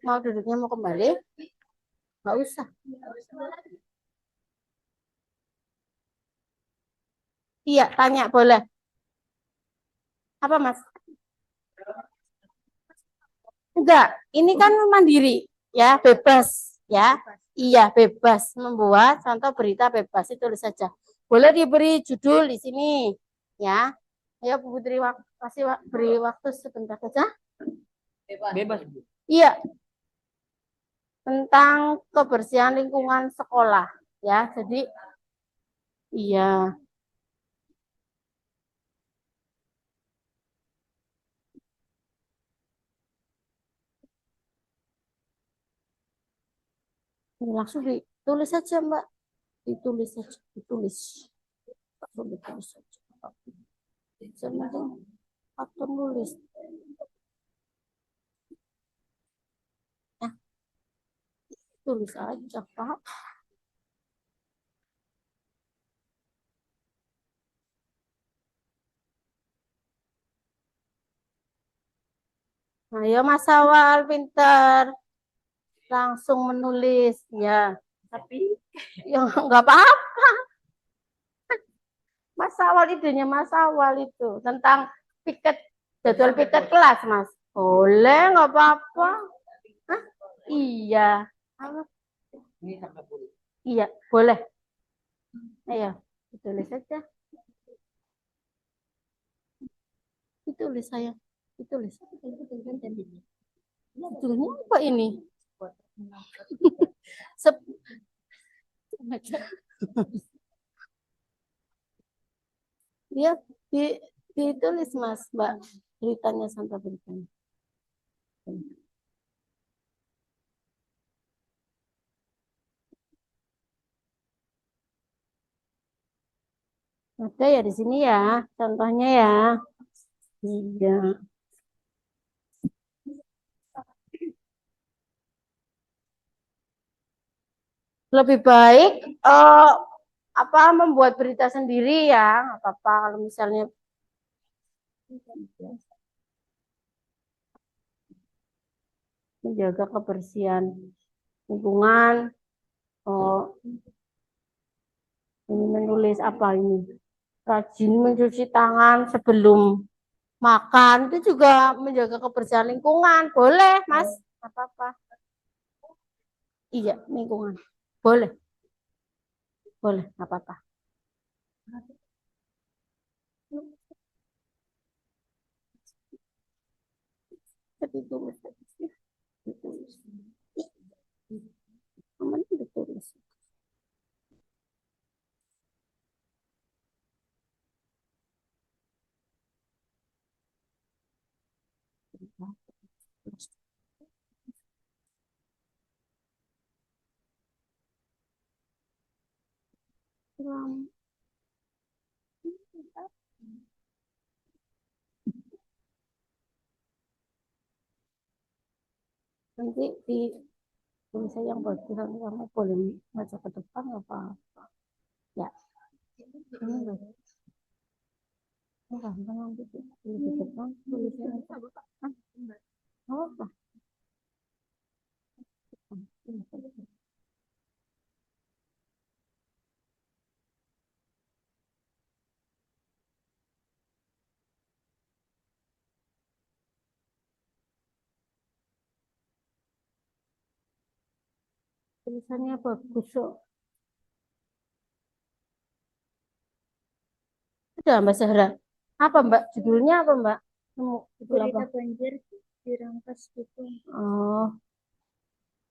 Mau duduknya mau kembali? Enggak usah. Iya, tanya boleh. Apa Mas? Enggak, ini kan mandiri ya, bebas ya. Iya, bebas membuat contoh berita bebas itu tulis saja. Boleh diberi judul di sini ya. Ya Bu Putri kasih beri waktu sebentar saja. Bebas, Bu. Iya. Tentang kebersihan lingkungan sekolah ya. Jadi iya. Langsung ditulis saja Mbak. Ditulis saja, ditulis. Ditulis saja. Atau nulis. Tulis aja, Pak. Ayo Mas Awal, pinter. Langsung menulis, ya. Tapi, ya nggak apa-apa. Mas Awal idenya Mas Awal itu. Tentang piket, jadwal piket kelas, Mas. Boleh, nggak apa-apa. Hah? Iya. Apa? Ini sampai boleh. Iya, boleh. Ayo, ditulis saja. Ditulis saya. Ditulis. Judulnya apa ini? Sep Iya, ditulis Mas, Mbak. Beritanya Santa beritanya. Ada ya di sini ya, contohnya ya. Iya. Lebih baik apa membuat berita sendiri ya, nggak apa-apa kalau misalnya menjaga kebersihan lingkungan. Oh, ini menulis apa ini? Rajin mencuci tangan sebelum makan itu juga menjaga kebersihan lingkungan. Boleh, Mas? Nggak apa-apa. Iya, lingkungan. Boleh. Boleh, nggak apa-apa. Ditulis. Ditulis. Namanya ditulis. Nanti di tulisan yang bagus nanti kamu boleh baca ke depan apa ya ini loh gampang nanti tulis di depan tulisan apa tulisannya bagus kok. Udah Mbak Zahra apa Mbak judulnya apa Mbak nemu judul apa banjir dirangkas gitu. oh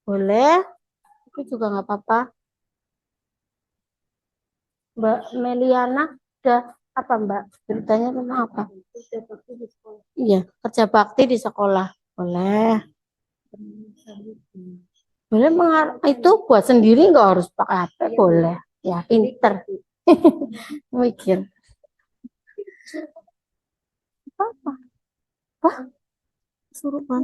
boleh itu juga nggak apa-apa Mbak Meliana udah apa Mbak beritanya tentang apa iya kerja bakti di sekolah boleh boleh itu buat sendiri nggak harus pakai HP boleh ya pinter mikir apa wah suruhan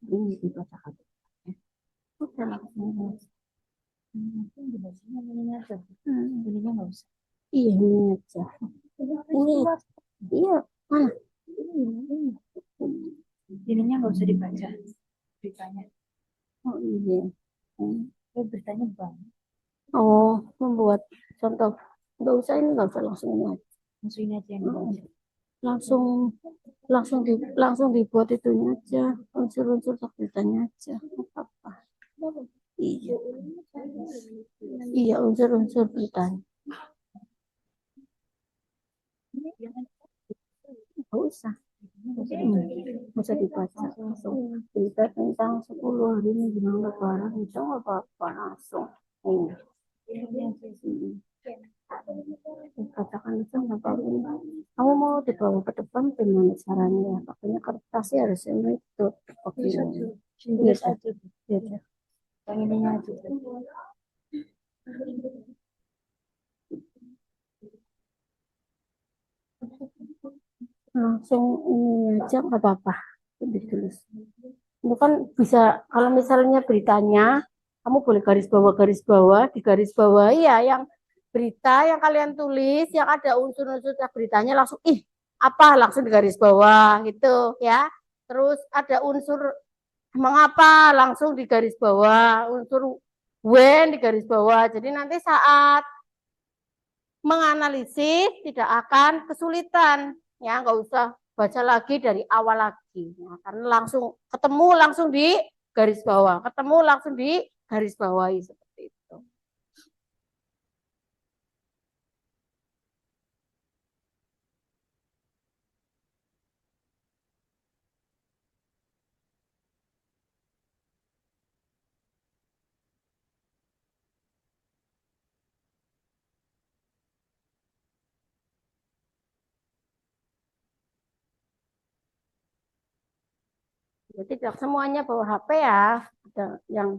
ini dibacakan udah langsung ininya nggak usah iya ini aja ini iya mana ininya nggak usah dibaca beritanya. oh iya Beritanya banyak. oh membuat contoh nggak usah ini nggak usah langsung ini aja Langsung ini aja yang dibaca. langsung langsung dibuat itunya aja unsur-unsur beritanya aja nggak apa-apa iya iya unsur-unsur beritanya nggak usah nggak usah dibaca langsung berita tentang 10 hari menjelang lebaran itu nggak apa-apa langsung ini katakan itu nggak apa-apa kamu mau dibawa ke depan gimana caranya ya pakainya kertasnya harus ini itu begini Tulis aja. ya Yang ininya aja. langsung ini aja nggak apa-apa ditulis itu kan bisa kalau misalnya beritanya kamu boleh garis bawah di garis bawah ya yang berita yang kalian tulis yang ada unsur-unsur beritanya langsung apa langsung di garis bawah gitu ya. Terus ada unsur mengapa langsung di garis bawah, unsur when di garis bawah. Jadi nanti saat menganalisis tidak akan kesulitan ya, nggak usah baca lagi dari awal lagi ya, karena langsung ketemu langsung di garis bawah, ketemu langsung di garis bawahi seperti itu. Jadi tidak semuanya bawa HP ya, ada yang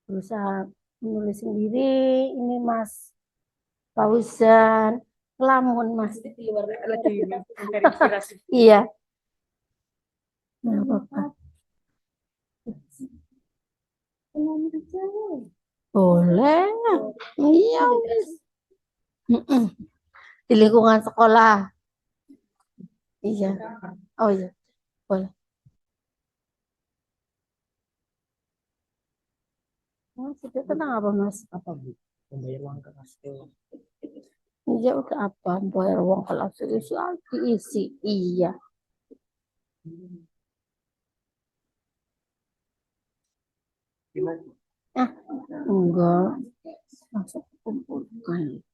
berusaha menulis sendiri. Ini Mas Fauzan, ngelamun Mas. Iya. Nggak apa-apa. Boleh. Iya, wis. Di lingkungan sekolah. Iya. Oh iya, boleh. Mas, itu tenang apa Mas? Apa Bu? Membayar uang keras itu. Iya udah apa? Bayar uang kelas isi diisi. Iya. Gimana? Enggak. Masuk kumpulkan.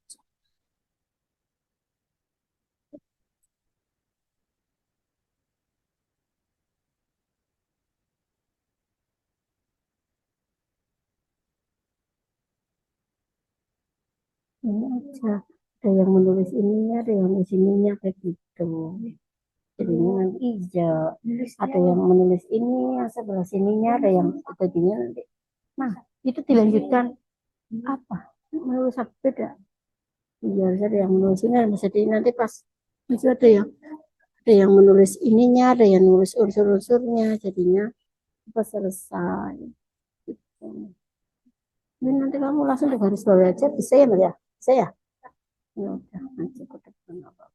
Ini aja. Ada yang menulis ininya, ada yang menulis ininya kayak gitu. Jadinya nanti hijau. Ada yang menulis ini, yang sebelah sininya, ada yang jadinya nanti. Nah, itu dilanjutkan apa? Menulis apa beda? Iya, harus ada yang menulis ini, jadi nanti pas itu ada yang menulis ininya, ada yang menulis unsur-unsurnya, jadinya pas selesai. Gitu. Ini nanti kamu langsung di garis bawah aja, bisa ya, Mbak ya? Bisa ya? Ya udah, nanti aku tekan apa.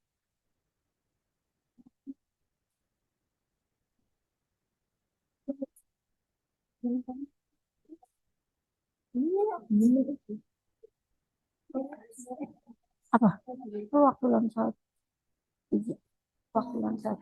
Apa? Itu waktu saja. Iya, waktu saja.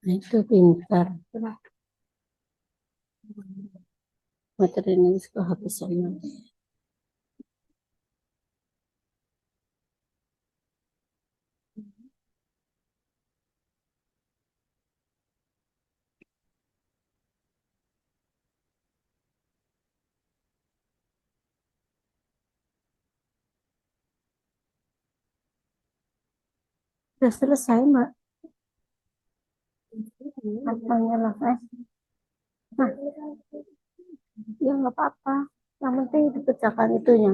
Nah, itu pintar. Materi ini kehabisan nanti. Sudah selesai, Mbak. Apanya lah, Nah, ya nggak apa-apa. Yang penting dikerjakan itunya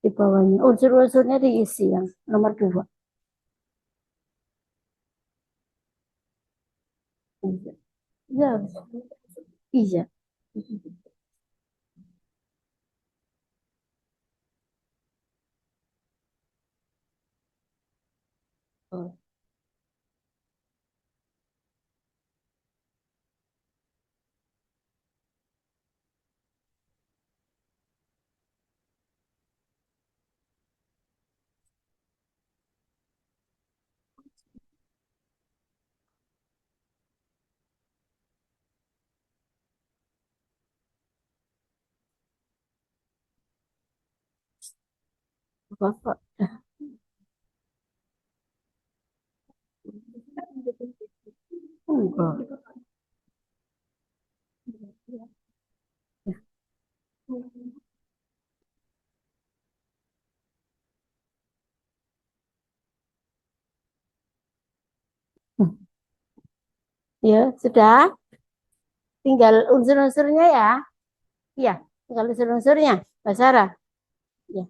di bawahnya. Unsur-unsurnya diisi yang nomor 2. Iya. Iya. Iya. Oh, apa-apa. Enggak. Ya, sudah. tinggal unsur-unsurnya ya. Iya, tinggal unsur-unsurnya, Mbak Sarah. Ya.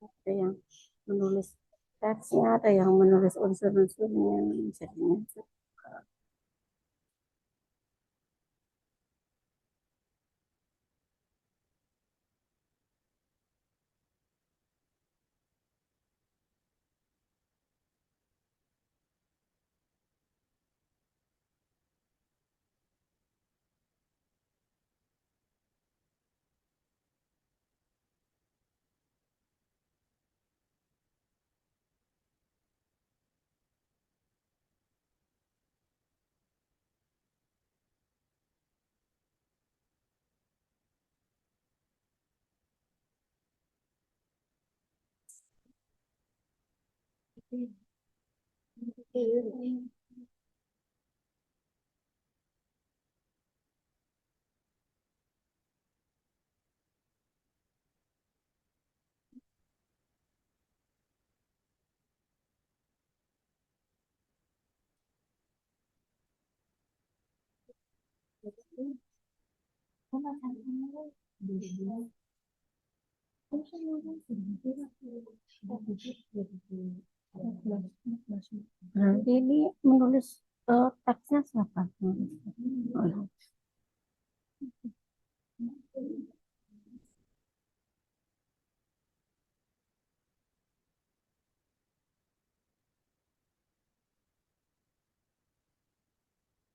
Ada yang menulis teksnya, ada yang menulis unsur-unsurnya. Jadinya berarti ini menulis teksnya siapa? Oh, ya.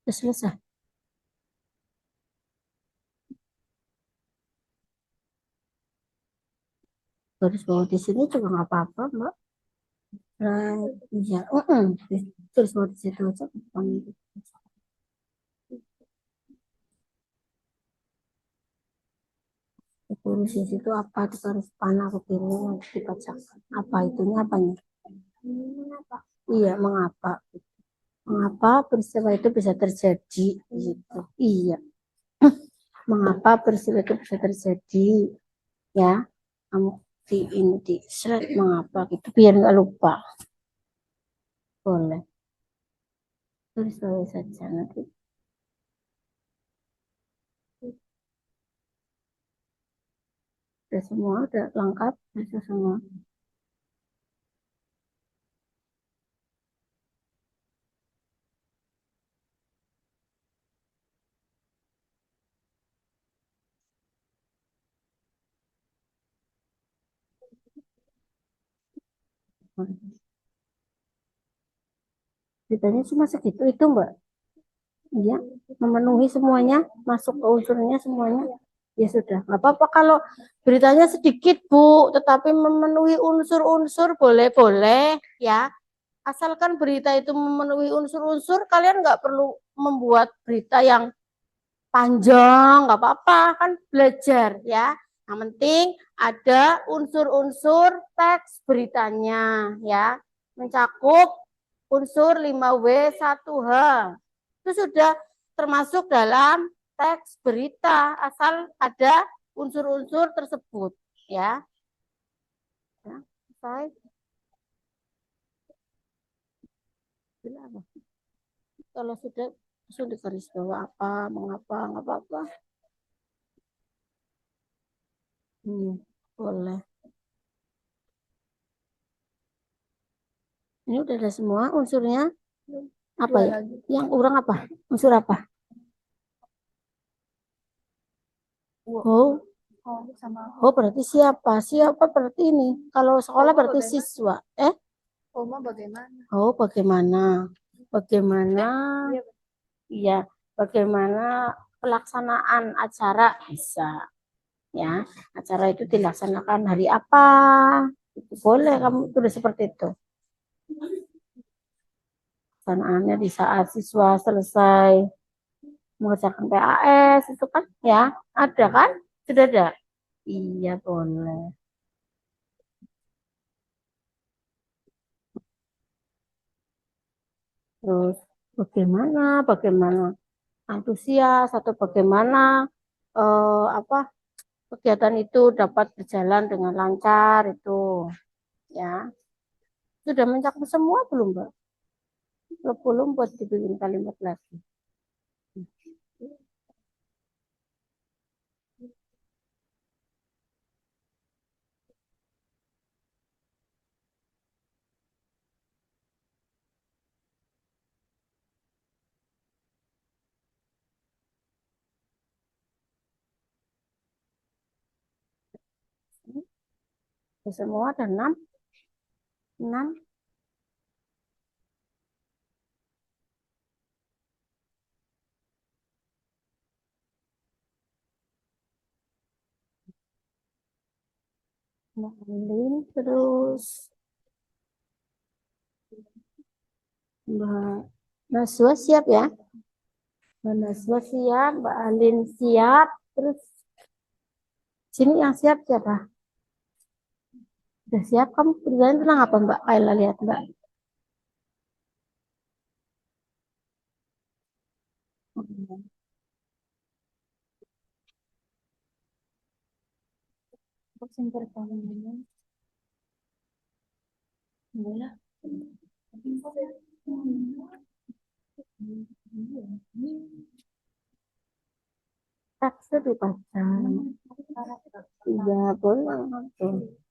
Sudah selesai. Garis bawah di sini juga nggak apa-apa, Mbak. Nah, iya, garis bawah di situ aja. Tulis di situ apa di garis panah ke kiri nanti dibacakan. Apa itunya apanya? Iya, mengapa? Mengapa peristiwa itu bisa terjadi? Gitu. Iya. Mengapa peristiwa itu bisa terjadi? Ya, kamu di ini di slide mengapa gitu biar nggak lupa. Boleh. Tulis bawah saja nanti. Sudah semua, udah lengkap, sudah semua. Ceritanya cuma segitu itu Mbak. Iya, memenuhi semuanya, masuk ke unsurnya semuanya. Ya sudah, nggak apa-apa kalau beritanya sedikit Bu, tetapi memenuhi unsur-unsur boleh-boleh ya. Asalkan berita itu memenuhi unsur-unsur, kalian nggak perlu membuat berita yang panjang, nggak apa-apa, kan belajar ya. Yang penting ada unsur-unsur teks beritanya ya. Mencakup unsur 5W1H. Itu sudah termasuk dalam teks berita asal ada unsur-unsur tersebut ya. Ya, selesai. Kalau sudah garis bawah apa, mengapa, nggak apa-apa. Boleh. Ini udah ada semua unsurnya. Apa ya? Yang kurang apa? Unsur apa? Oh, oh berarti siapa? Siapa berarti ini. Kalau sekolah berarti siswa. Bagaimana? Oh, bagaimana? Bagaimana? Iya, bagaimana pelaksanaan acara bisa ya. Acara itu dilaksanakan hari apa? Itu boleh kamu tulis seperti itu. Pelaksanaannya di saat siswa selesai mengerjakan PAS itu kan ya, ada kan? Sudah ada. Iya, boleh. Terus bagaimana antusias atau bagaimana apa kegiatan itu dapat berjalan dengan lancar itu, ya. Sudah mencakup semua belum, Mbak? Kalau belum, buat dibikin kalimat lagi. Semua ada 6. 6. Mbak Alin, terus Mbak Naswa siap ya? Mbak Naswa siap, Mbak Alin siap, terus sini yang siap siapa? Sudah siap kamu kerjaan tentang apa Mbak? Ayla lihat Mbak. Teks dibaca. Iya boleh. Tuh.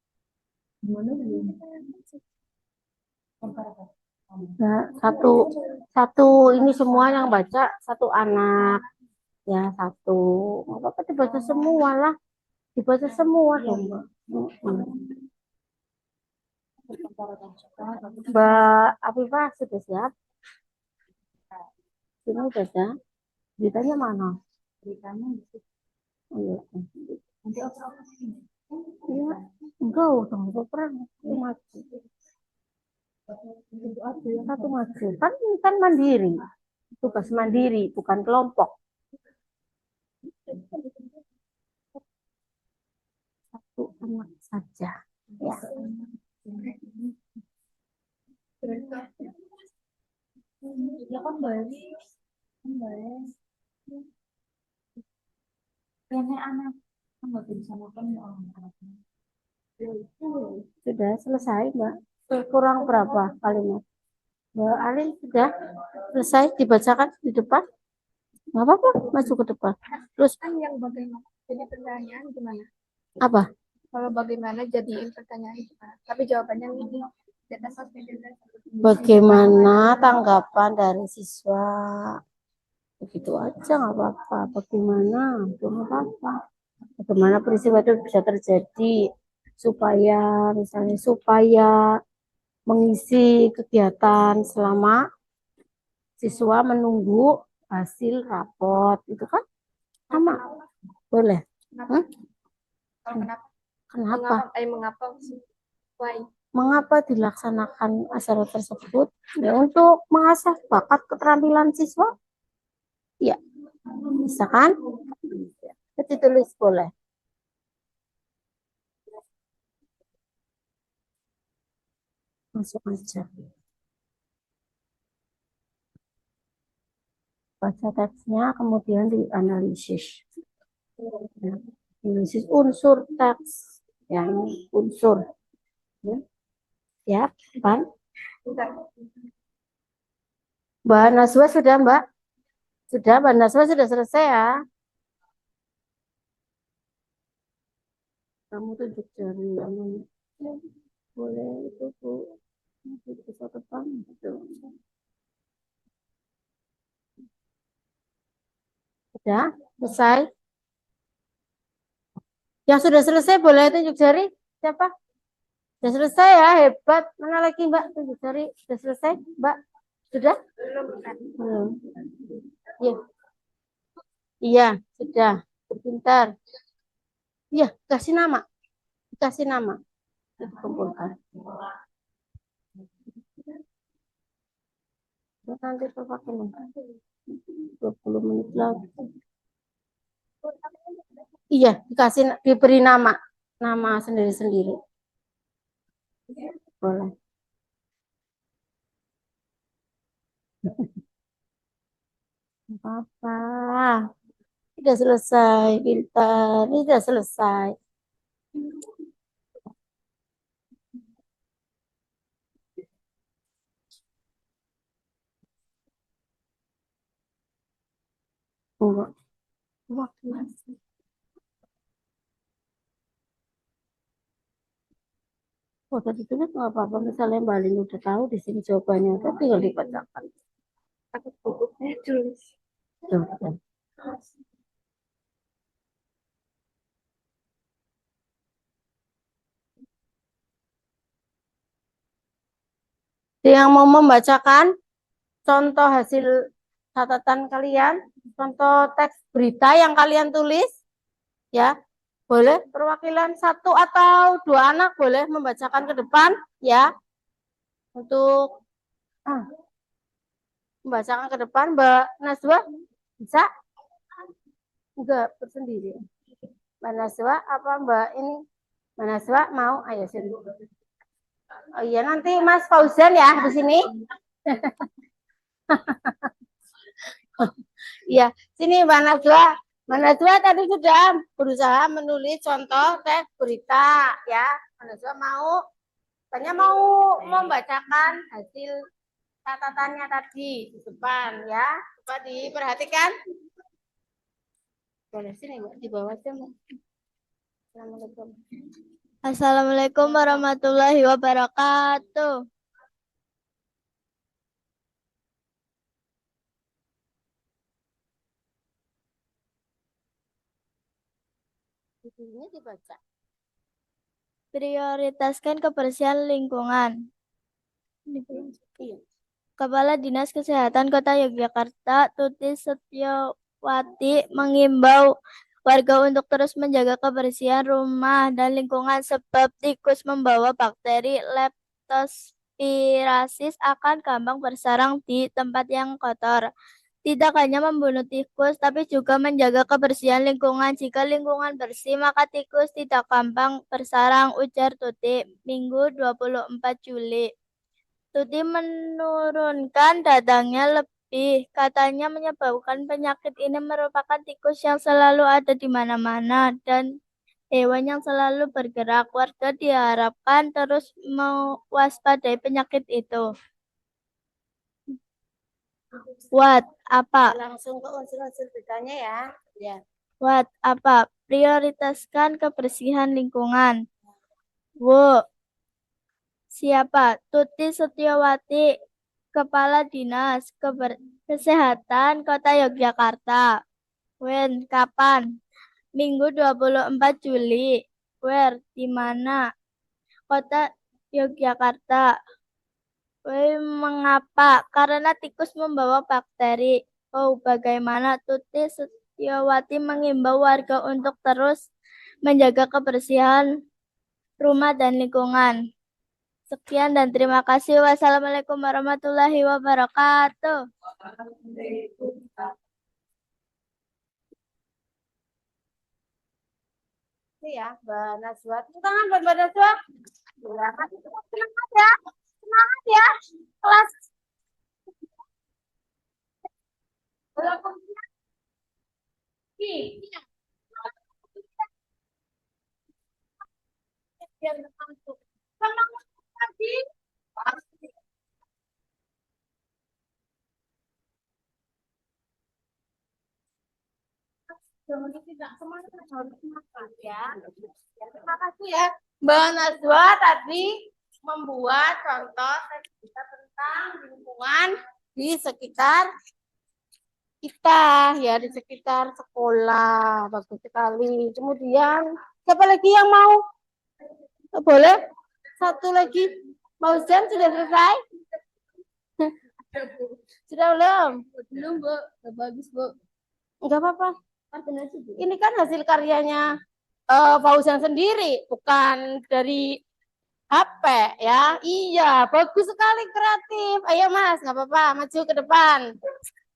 Nah, satu ini semua yang baca satu anak ya satu. Nggak apa-apa dibaca semua lah, dibaca semua dong Mbak. Mbak Afifah sudah siap? Sini baca. Beritanya mana? Beritanya oh, iya. Iya, enggak dong, enggak pernah maju. Satu maju, kan mandiri, tugas mandiri, bukan kelompok. Satu anak saja, ya. Ya kan balik, ini anak bisa makan sudah selesai Mbak. Kurang berapa kalimat? Mbak Alin sudah selesai dibacakan di depan? Nggak apa-apa, maju ke depan. Terus Kan yang bagaimana jadi pertanyaan gimana? apa? Kalau bagaimana jadiin pertanyaan gimana? Tapi jawabannya ini. Bagaimana tanggapan dari siswa? Begitu aja nggak apa-apa. Bagaimana? Itu nggak apa-apa. Bagaimana peristiwa itu bisa terjadi supaya misalnya mengisi kegiatan selama siswa menunggu hasil raport itu kan sama boleh. Kenapa? Mengapa dilaksanakan acara tersebut? Ya, untuk mengasah bakat keterampilan siswa. Ya, bisa kan? Jadi tulis boleh. Masuk aja. Baca teksnya, kemudian dianalisis. Ya, analisis unsur teks. Ya, ini unsur. Ya, Pan. Mbak Naswa sudah, Mbak? Sudah, Mbak Naswa sudah selesai ya? Kamu tunjuk jari. Boleh itu, Bu. Bisa depan. Gitu. Sudah, selesai. Yang sudah selesai boleh tunjuk jari. Siapa? Sudah selesai ya, hebat. Mana lagi Mbak? Tunjuk jari. Sudah selesai, Mbak? Sudah? Belum. Iya. Iya, sudah. Pintar. Iya, kasih nama. Kasih nama. Dikumpulkan. Nanti pakai 20 menit lagi. Iya, diberi nama. Nama sendiri-sendiri. Boleh. Apa-apa. Tidak selesai, pintar. Tidak selesai. Enggak. Waktu masih. Oh, tadi itu nggak apa-apa. Misalnya Mbak Lin udah tahu di sini jawabannya, kan tinggal dibacakan. Aku bukunya tulis. Coba. Yang mau membacakan contoh hasil catatan kalian, contoh teks berita yang kalian tulis, ya, boleh perwakilan satu atau dua anak boleh membacakan ke depan, ya, untuk membacakan ke depan. Mbak Najwa bisa? Enggak, bersendiri. Mbak Najwa apa Mbak ini? Mbak Najwa mau? Ayo sini. Oh iya, nanti Mas Fauzan ya di sini. Iya, sini Mbak Najwa. Mbak Najwa tadi sudah berusaha menulis contoh teks berita, ya. Mbak Najwa mau? Tanya mau membacakan hasil catatannya tadi di depan, ya. Coba diperhatikan. Boleh sini Mbak, di bawah aja Mbak. Assalamualaikum. Assalamualaikum warahmatullahi wabarakatuh. Ini dibaca. Prioritaskan kebersihan lingkungan. Iya. Kepala Dinas Kesehatan Kota Yogyakarta, Tuti Setiawati, mengimbau warga untuk terus menjaga kebersihan rumah dan lingkungan sebab tikus membawa bakteri leptospirosis akan gampang bersarang di tempat yang kotor. Tidak hanya membunuh tikus, tapi juga menjaga kebersihan lingkungan. Jika lingkungan bersih, maka tikus tidak gampang bersarang, ujar Tuti, Minggu 24 Juli. Tuti menurunkan dadanya lebih. Katanya menyebabkan penyakit ini merupakan tikus yang selalu ada di mana-mana dan hewan yang selalu bergerak. Warga diharapkan terus mewaspadai penyakit itu. What? Apa? Langsung ke unsur-unsur beritanya ya. Ya. What? Apa? Prioritaskan kebersihan lingkungan. Wo. Siapa? Tuti Setiawati, Kepala Dinas Kesehatan Kota Yogyakarta. When? Kapan? Minggu 24 Juli. Where? Di mana? Kota Yogyakarta. Mengapa? Karena tikus membawa bakteri. Oh, bagaimana? Tuti Setiawati mengimbau warga untuk terus menjaga kebersihan rumah dan lingkungan. Sekian dan terima kasih. Wassalamualaikum warahmatullahi wabarakatuh. Ini ya, Mbak Najwa. Tepuk tangan buat Mbak Najwa. Semangat ya. Semangat ya. Kelas. Semangat lagi. Tidak semangat, harus semangat ya. Terima kasih ya. Mbak Najwa tadi membuat contoh cerita tentang lingkungan di sekitar kita, ya, di sekitar sekolah. Bagus sekali. Kemudian siapa lagi yang mau? Boleh? Satu lagi. Mau Zen sudah selesai? Sudah belum? Belum, Bu. Gak bagus, Bu. Enggak apa-apa. Ini kan hasil karyanya Fauzan sendiri, bukan dari HP ya. Iya, bagus sekali, kreatif. Ayo Mas, nggak apa-apa, maju ke depan.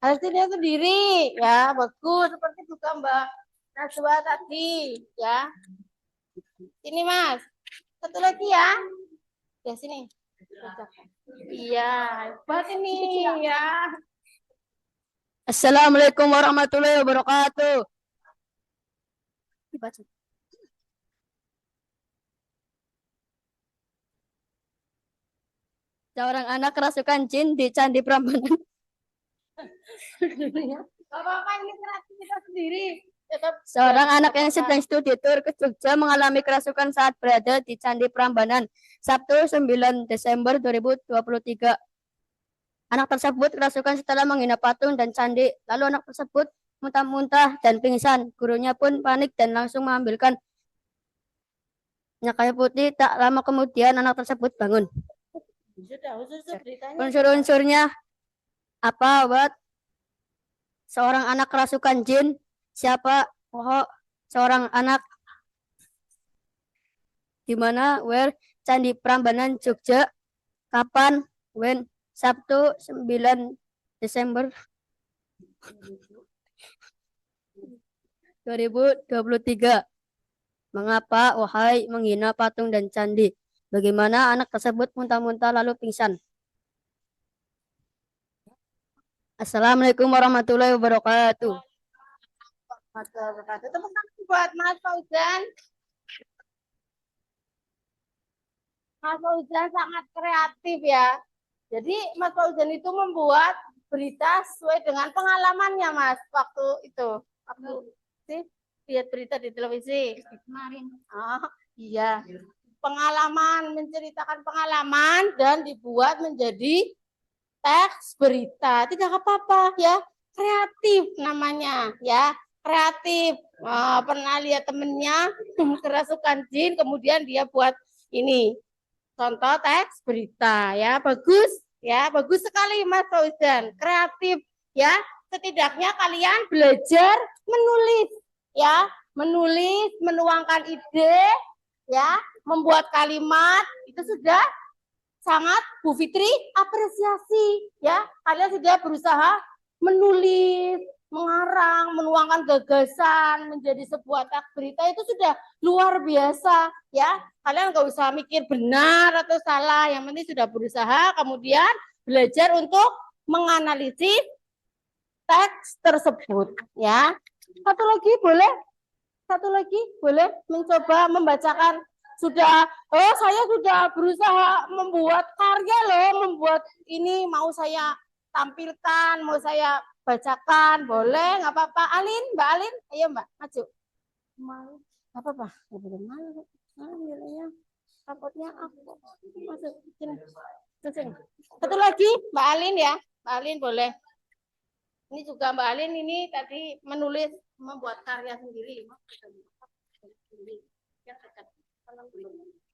Hasilnya sendiri ya, bagus seperti juga Mbak Najwa tadi ya. Ini Mas, satu lagi ya. Ya sini. Iya, hebat ini ya. Assalamualaikum warahmatullahi wabarakatuh. Dibaca. Seorang anak kerasukan jin di Candi Prambanan. Apa-apa ini kreativitas sendiri. Seorang anak yang sedang studi tur ke Jogja mengalami kerasukan saat berada di Candi Prambanan, Sabtu 9 Desember 2023. Anak tersebut kerasukan setelah menghina patung dan candi. Lalu anak tersebut muntah-muntah dan pingsan. Gurunya pun panik dan langsung mengambilkan minyak kayu putih. Tak lama kemudian anak tersebut bangun. Sudah, khusus beritanya. Unsur-unsurnya apa, buat seorang anak kerasukan jin? Siapa? Oh, seorang anak. Di mana? Where? Candi Prambanan, Jogja. Kapan? When? Sabtu 9 Desember 2023. Mengapa, wahai, menghina patung dan candi? Bagaimana anak tersebut muntah-muntah lalu pingsan? Assalamualaikum warahmatullahi wabarakatuh. Tepuk tangan buat Mas Fauzan. Mas Fauzan sangat kreatif ya. Jadi Mas Fauzan itu membuat berita sesuai dengan pengalamannya Mas waktu itu. Waktu sih lihat berita di televisi kemarin. Oh iya. Pengalaman, menceritakan pengalaman dan dibuat menjadi teks berita. Tidak apa-apa ya. Kreatif namanya ya. Kreatif. Pernah lihat temennya kerasukan jin kemudian dia buat ini. Contoh teks berita ya, bagus sekali Mas Fauzan, kreatif ya. Setidaknya kalian belajar menulis ya, menuangkan ide ya, membuat kalimat itu sudah sangat Bu Fitri apresiasi ya. Kalian sudah berusaha menulis, mengarang, menuangkan gagasan menjadi sebuah teks berita itu sudah luar biasa ya. Kalian nggak usah mikir benar atau salah, yang penting sudah berusaha kemudian belajar untuk menganalisis teks tersebut ya. Satu lagi boleh mencoba membacakan. Saya sudah berusaha membuat karya loh, membuat ini mau saya tampilkan, mau saya bacakan, boleh, nggak apa-apa. Mbak Alin, ayo Mbak, maju. Malu, nggak apa-apa, nggak boleh malu. Nilainya, takutnya aku masuk sini. Satu lagi, Mbak Alin ya, Mbak Alin boleh. Ini juga Mbak Alin ini tadi menulis, membuat karya sendiri.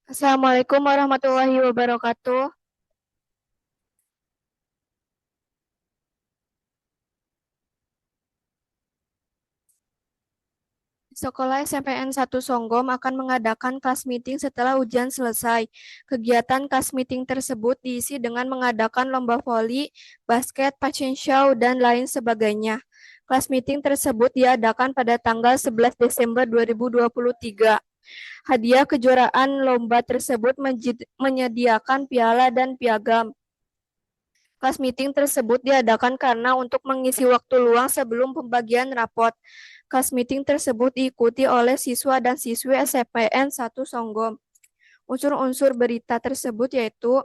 Assalamualaikum warahmatullahi wabarakatuh. Sekolah SMPN 1 Songgom akan mengadakan class meeting setelah ujian selesai. Kegiatan class meeting tersebut diisi dengan mengadakan lomba voli, basket, fashion show, dan lain sebagainya. Class meeting tersebut diadakan pada tanggal 11 Desember 2023. Hadiah kejuaraan lomba tersebut menyediakan piala dan piagam. Class meeting tersebut diadakan karena untuk mengisi waktu luang sebelum pembagian rapot. Class meeting tersebut diikuti oleh siswa dan siswi SMPN 1 Songgom. Unsur-unsur berita tersebut yaitu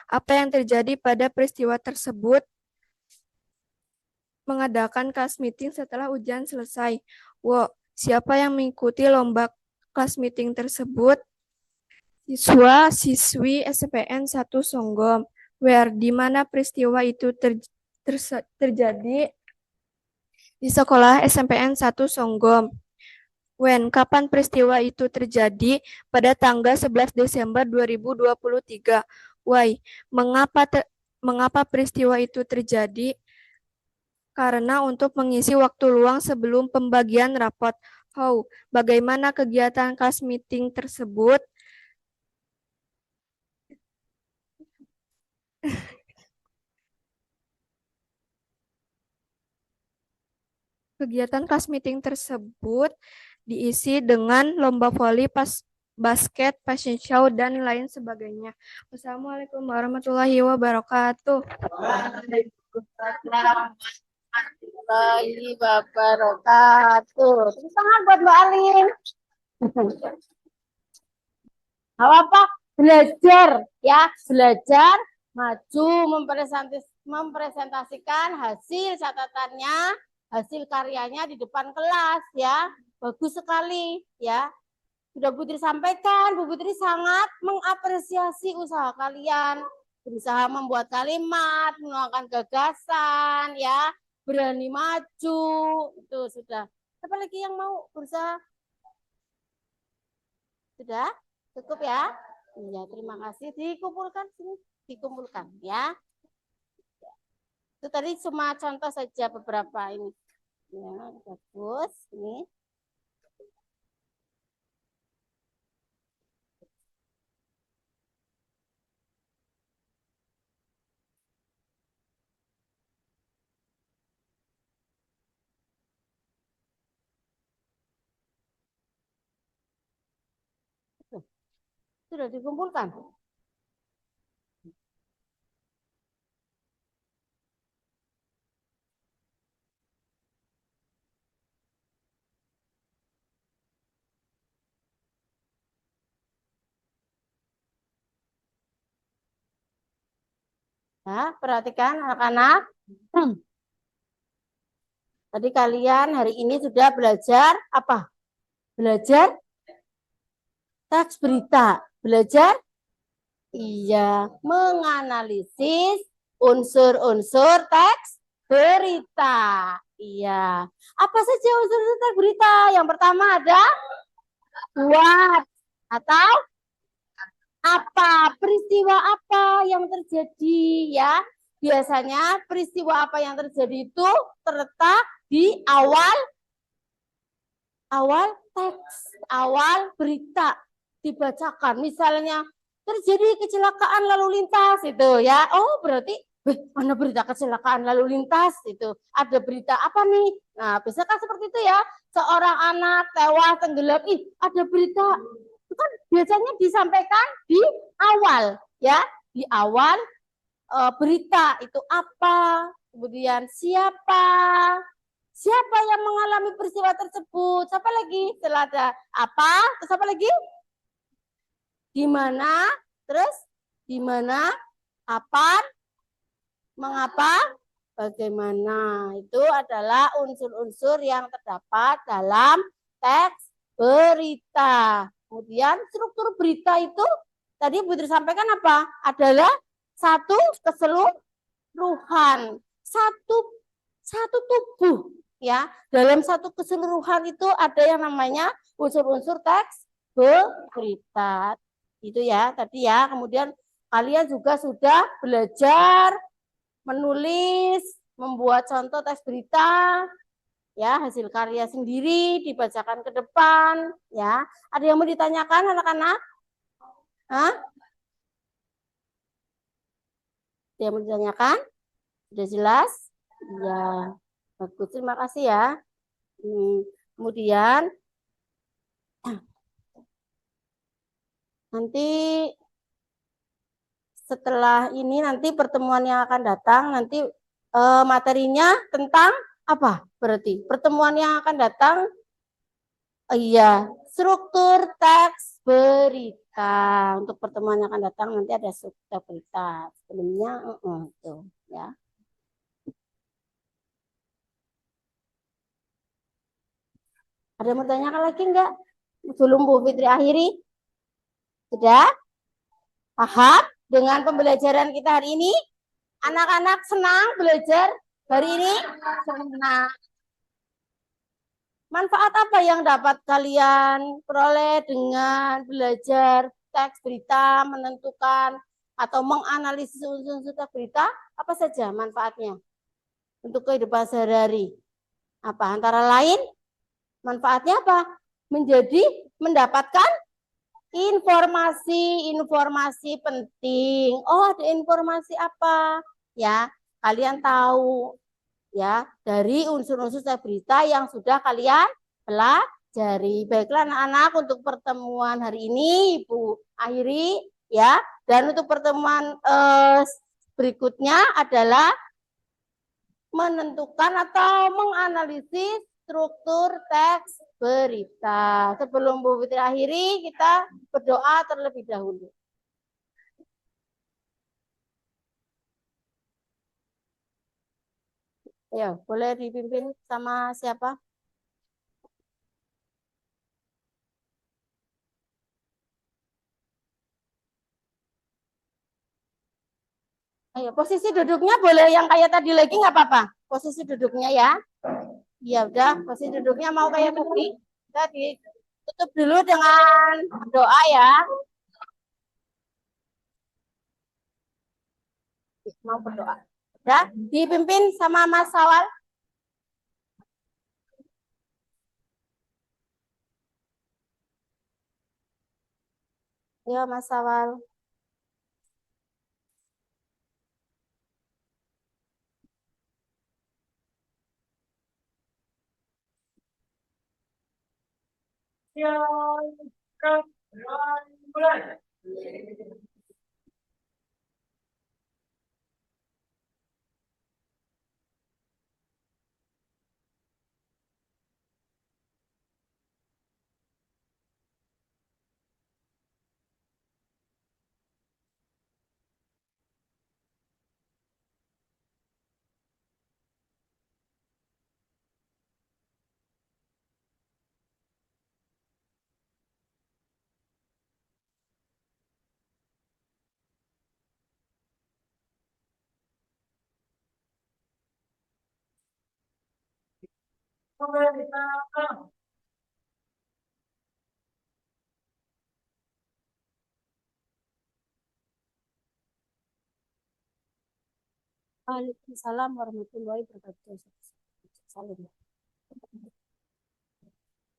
apa yang terjadi pada peristiwa tersebut, mengadakan class meeting setelah ujian selesai. Siapa yang mengikuti lomba class meeting tersebut? Siswa-siswi SMPN 1 Songgom. Di mana peristiwa itu terjadi? Di sekolah SMPN 1 Songgom. Kapan peristiwa itu terjadi? Pada tanggal 11 Desember 2023. Mengapa peristiwa itu terjadi? Karena untuk mengisi waktu luang sebelum pembagian rapot. Bagaimana kegiatan class meeting tersebut? Kegiatan class meeting tersebut diisi dengan lomba voli, basket, fashion show, dan lain sebagainya. Wassalamualaikum warahmatullahi wabarakatuh. Warahmatullahi wabarakatuh. Tepuk tangan buat Mbak Alin. Apa? Belajar ya, belajar maju mempresentasikan hasil catatannya, hasil karyanya di depan kelas ya. Bagus sekali ya. Sudah Bu Putri sampaikan, Bu Putri sangat mengapresiasi usaha kalian, berusaha membuat kalimat, menuangkan gagasan ya, berani maju, itu sudah. Apa lagi yang mau berusaha? Sudah? Cukup ya? Iya, terima kasih. Dikumpulkan sini, dikumpulkan ya. Itu tadi cuma contoh saja beberapa ini. Ya, bagus. Ini. Sudah dikumpulkan. Ya, perhatikan anak-anak. Tadi kalian hari ini sudah belajar apa? Belajar teks berita. Belajar? Iya, menganalisis unsur-unsur teks berita. Iya. Apa saja unsur-unsur teks berita? Yang pertama ada what atau apa, peristiwa apa yang terjadi ya. Biasanya peristiwa apa yang terjadi itu terletak di awal teks, awal berita dibacakan. Misalnya terjadi kecelakaan lalu lintas itu ya. Oh, berarti mana berita kecelakaan lalu lintas itu? Ada berita apa nih? Nah, bisakah seperti itu ya? Seorang anak tewas tenggelam. Ada berita. Itu kan biasanya disampaikan di awal ya, di awal berita itu apa? Kemudian siapa yang mengalami peristiwa tersebut? Siapa lagi? Setelah ada apa? Terus apa lagi? Di mana? Terus di mana? Kapan? Mengapa? Bagaimana? Itu adalah unsur-unsur yang terdapat dalam teks berita. Kemudian struktur berita itu tadi Bu Putri sampaikan apa? Adalah satu keseluruhan, satu tubuh ya. Dalam satu keseluruhan itu ada yang namanya unsur-unsur teks berita. Itu ya tadi ya. Kemudian kalian juga sudah belajar menulis, membuat contoh teks berita, ya hasil karya sendiri dibacakan ke depan, ya. Ada yang mau ditanyakan anak-anak? Hah? Ada yang mau ditanyakan? Sudah jelas? Ya, bagus. Terima kasih ya. Kemudian nanti setelah ini nanti pertemuan yang akan datang nanti materinya tentang apa? Berarti pertemuan yang akan datang iya, struktur teks berita. Untuk pertemuan yang akan datang nanti ada struktur berita. Sebelumnya tuh ya. Ada yang mau tanyakan lagi enggak? Sebelum Bu Fitri akhiri? Sudah? Paham dengan pembelajaran kita hari ini? Anak-anak senang belajar hari ini? Senang. Manfaat apa yang dapat kalian peroleh dengan belajar teks berita, menentukan atau menganalisis unsur-unsur teks berita? Apa saja manfaatnya untuk kehidupan sehari-hari? Apa? Antara lain, manfaatnya apa? Mendapatkan informasi penting. Oh, ada informasi apa? Ya, kalian tahu ya dari unsur-unsur teks berita yang sudah kalian pelajari. Baiklah anak-anak, untuk pertemuan hari ini Ibu akhiri ya. Dan untuk pertemuan berikutnya adalah menentukan atau menganalisis struktur teks berita. Sebelum Bu Fitri akhiri, kita berdoa terlebih dahulu. Ya, boleh dipimpin sama siapa? Ayo, posisi duduknya boleh yang kayak tadi lagi nggak apa-apa. Posisi duduknya ya. Ya udah, posisi duduknya mau kayak tadi. Tadi tutup dulu dengan doa ya. Mau berdoa. Ya, dipimpin sama Mas Sawal. Ya, Mas Sawal. Waalaikumsalam warahmatullahi wabarakatuh. Salam.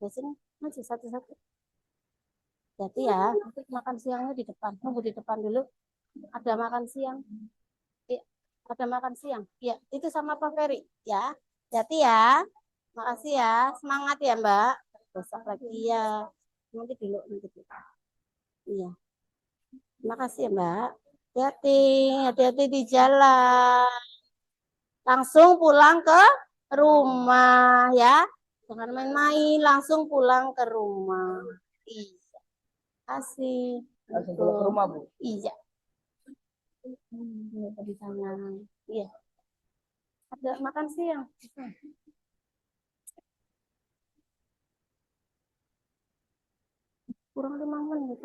Di sini masih satu-satu. Jadi ya, nanti makan siangnya di depan. Tunggu di depan dulu. Ada makan siang. Iya, ada makan siang. Iya, itu sama Pak Ferry. Ya, jadi ya. Makasih ya. Semangat ya, Mbak. Besok lagi ya. Nanti dulu, nanti dulu. Iya. Makasih ya, Mbak. Hati-hati, hati-hati di jalan. Langsung pulang ke rumah ya. Jangan main-main, langsung pulang ke rumah. Iya. Kasih. Langsung pulang ke rumah, Bu. Iya. Di sana. Iya. Ada makan siang. Kurang 5 menit.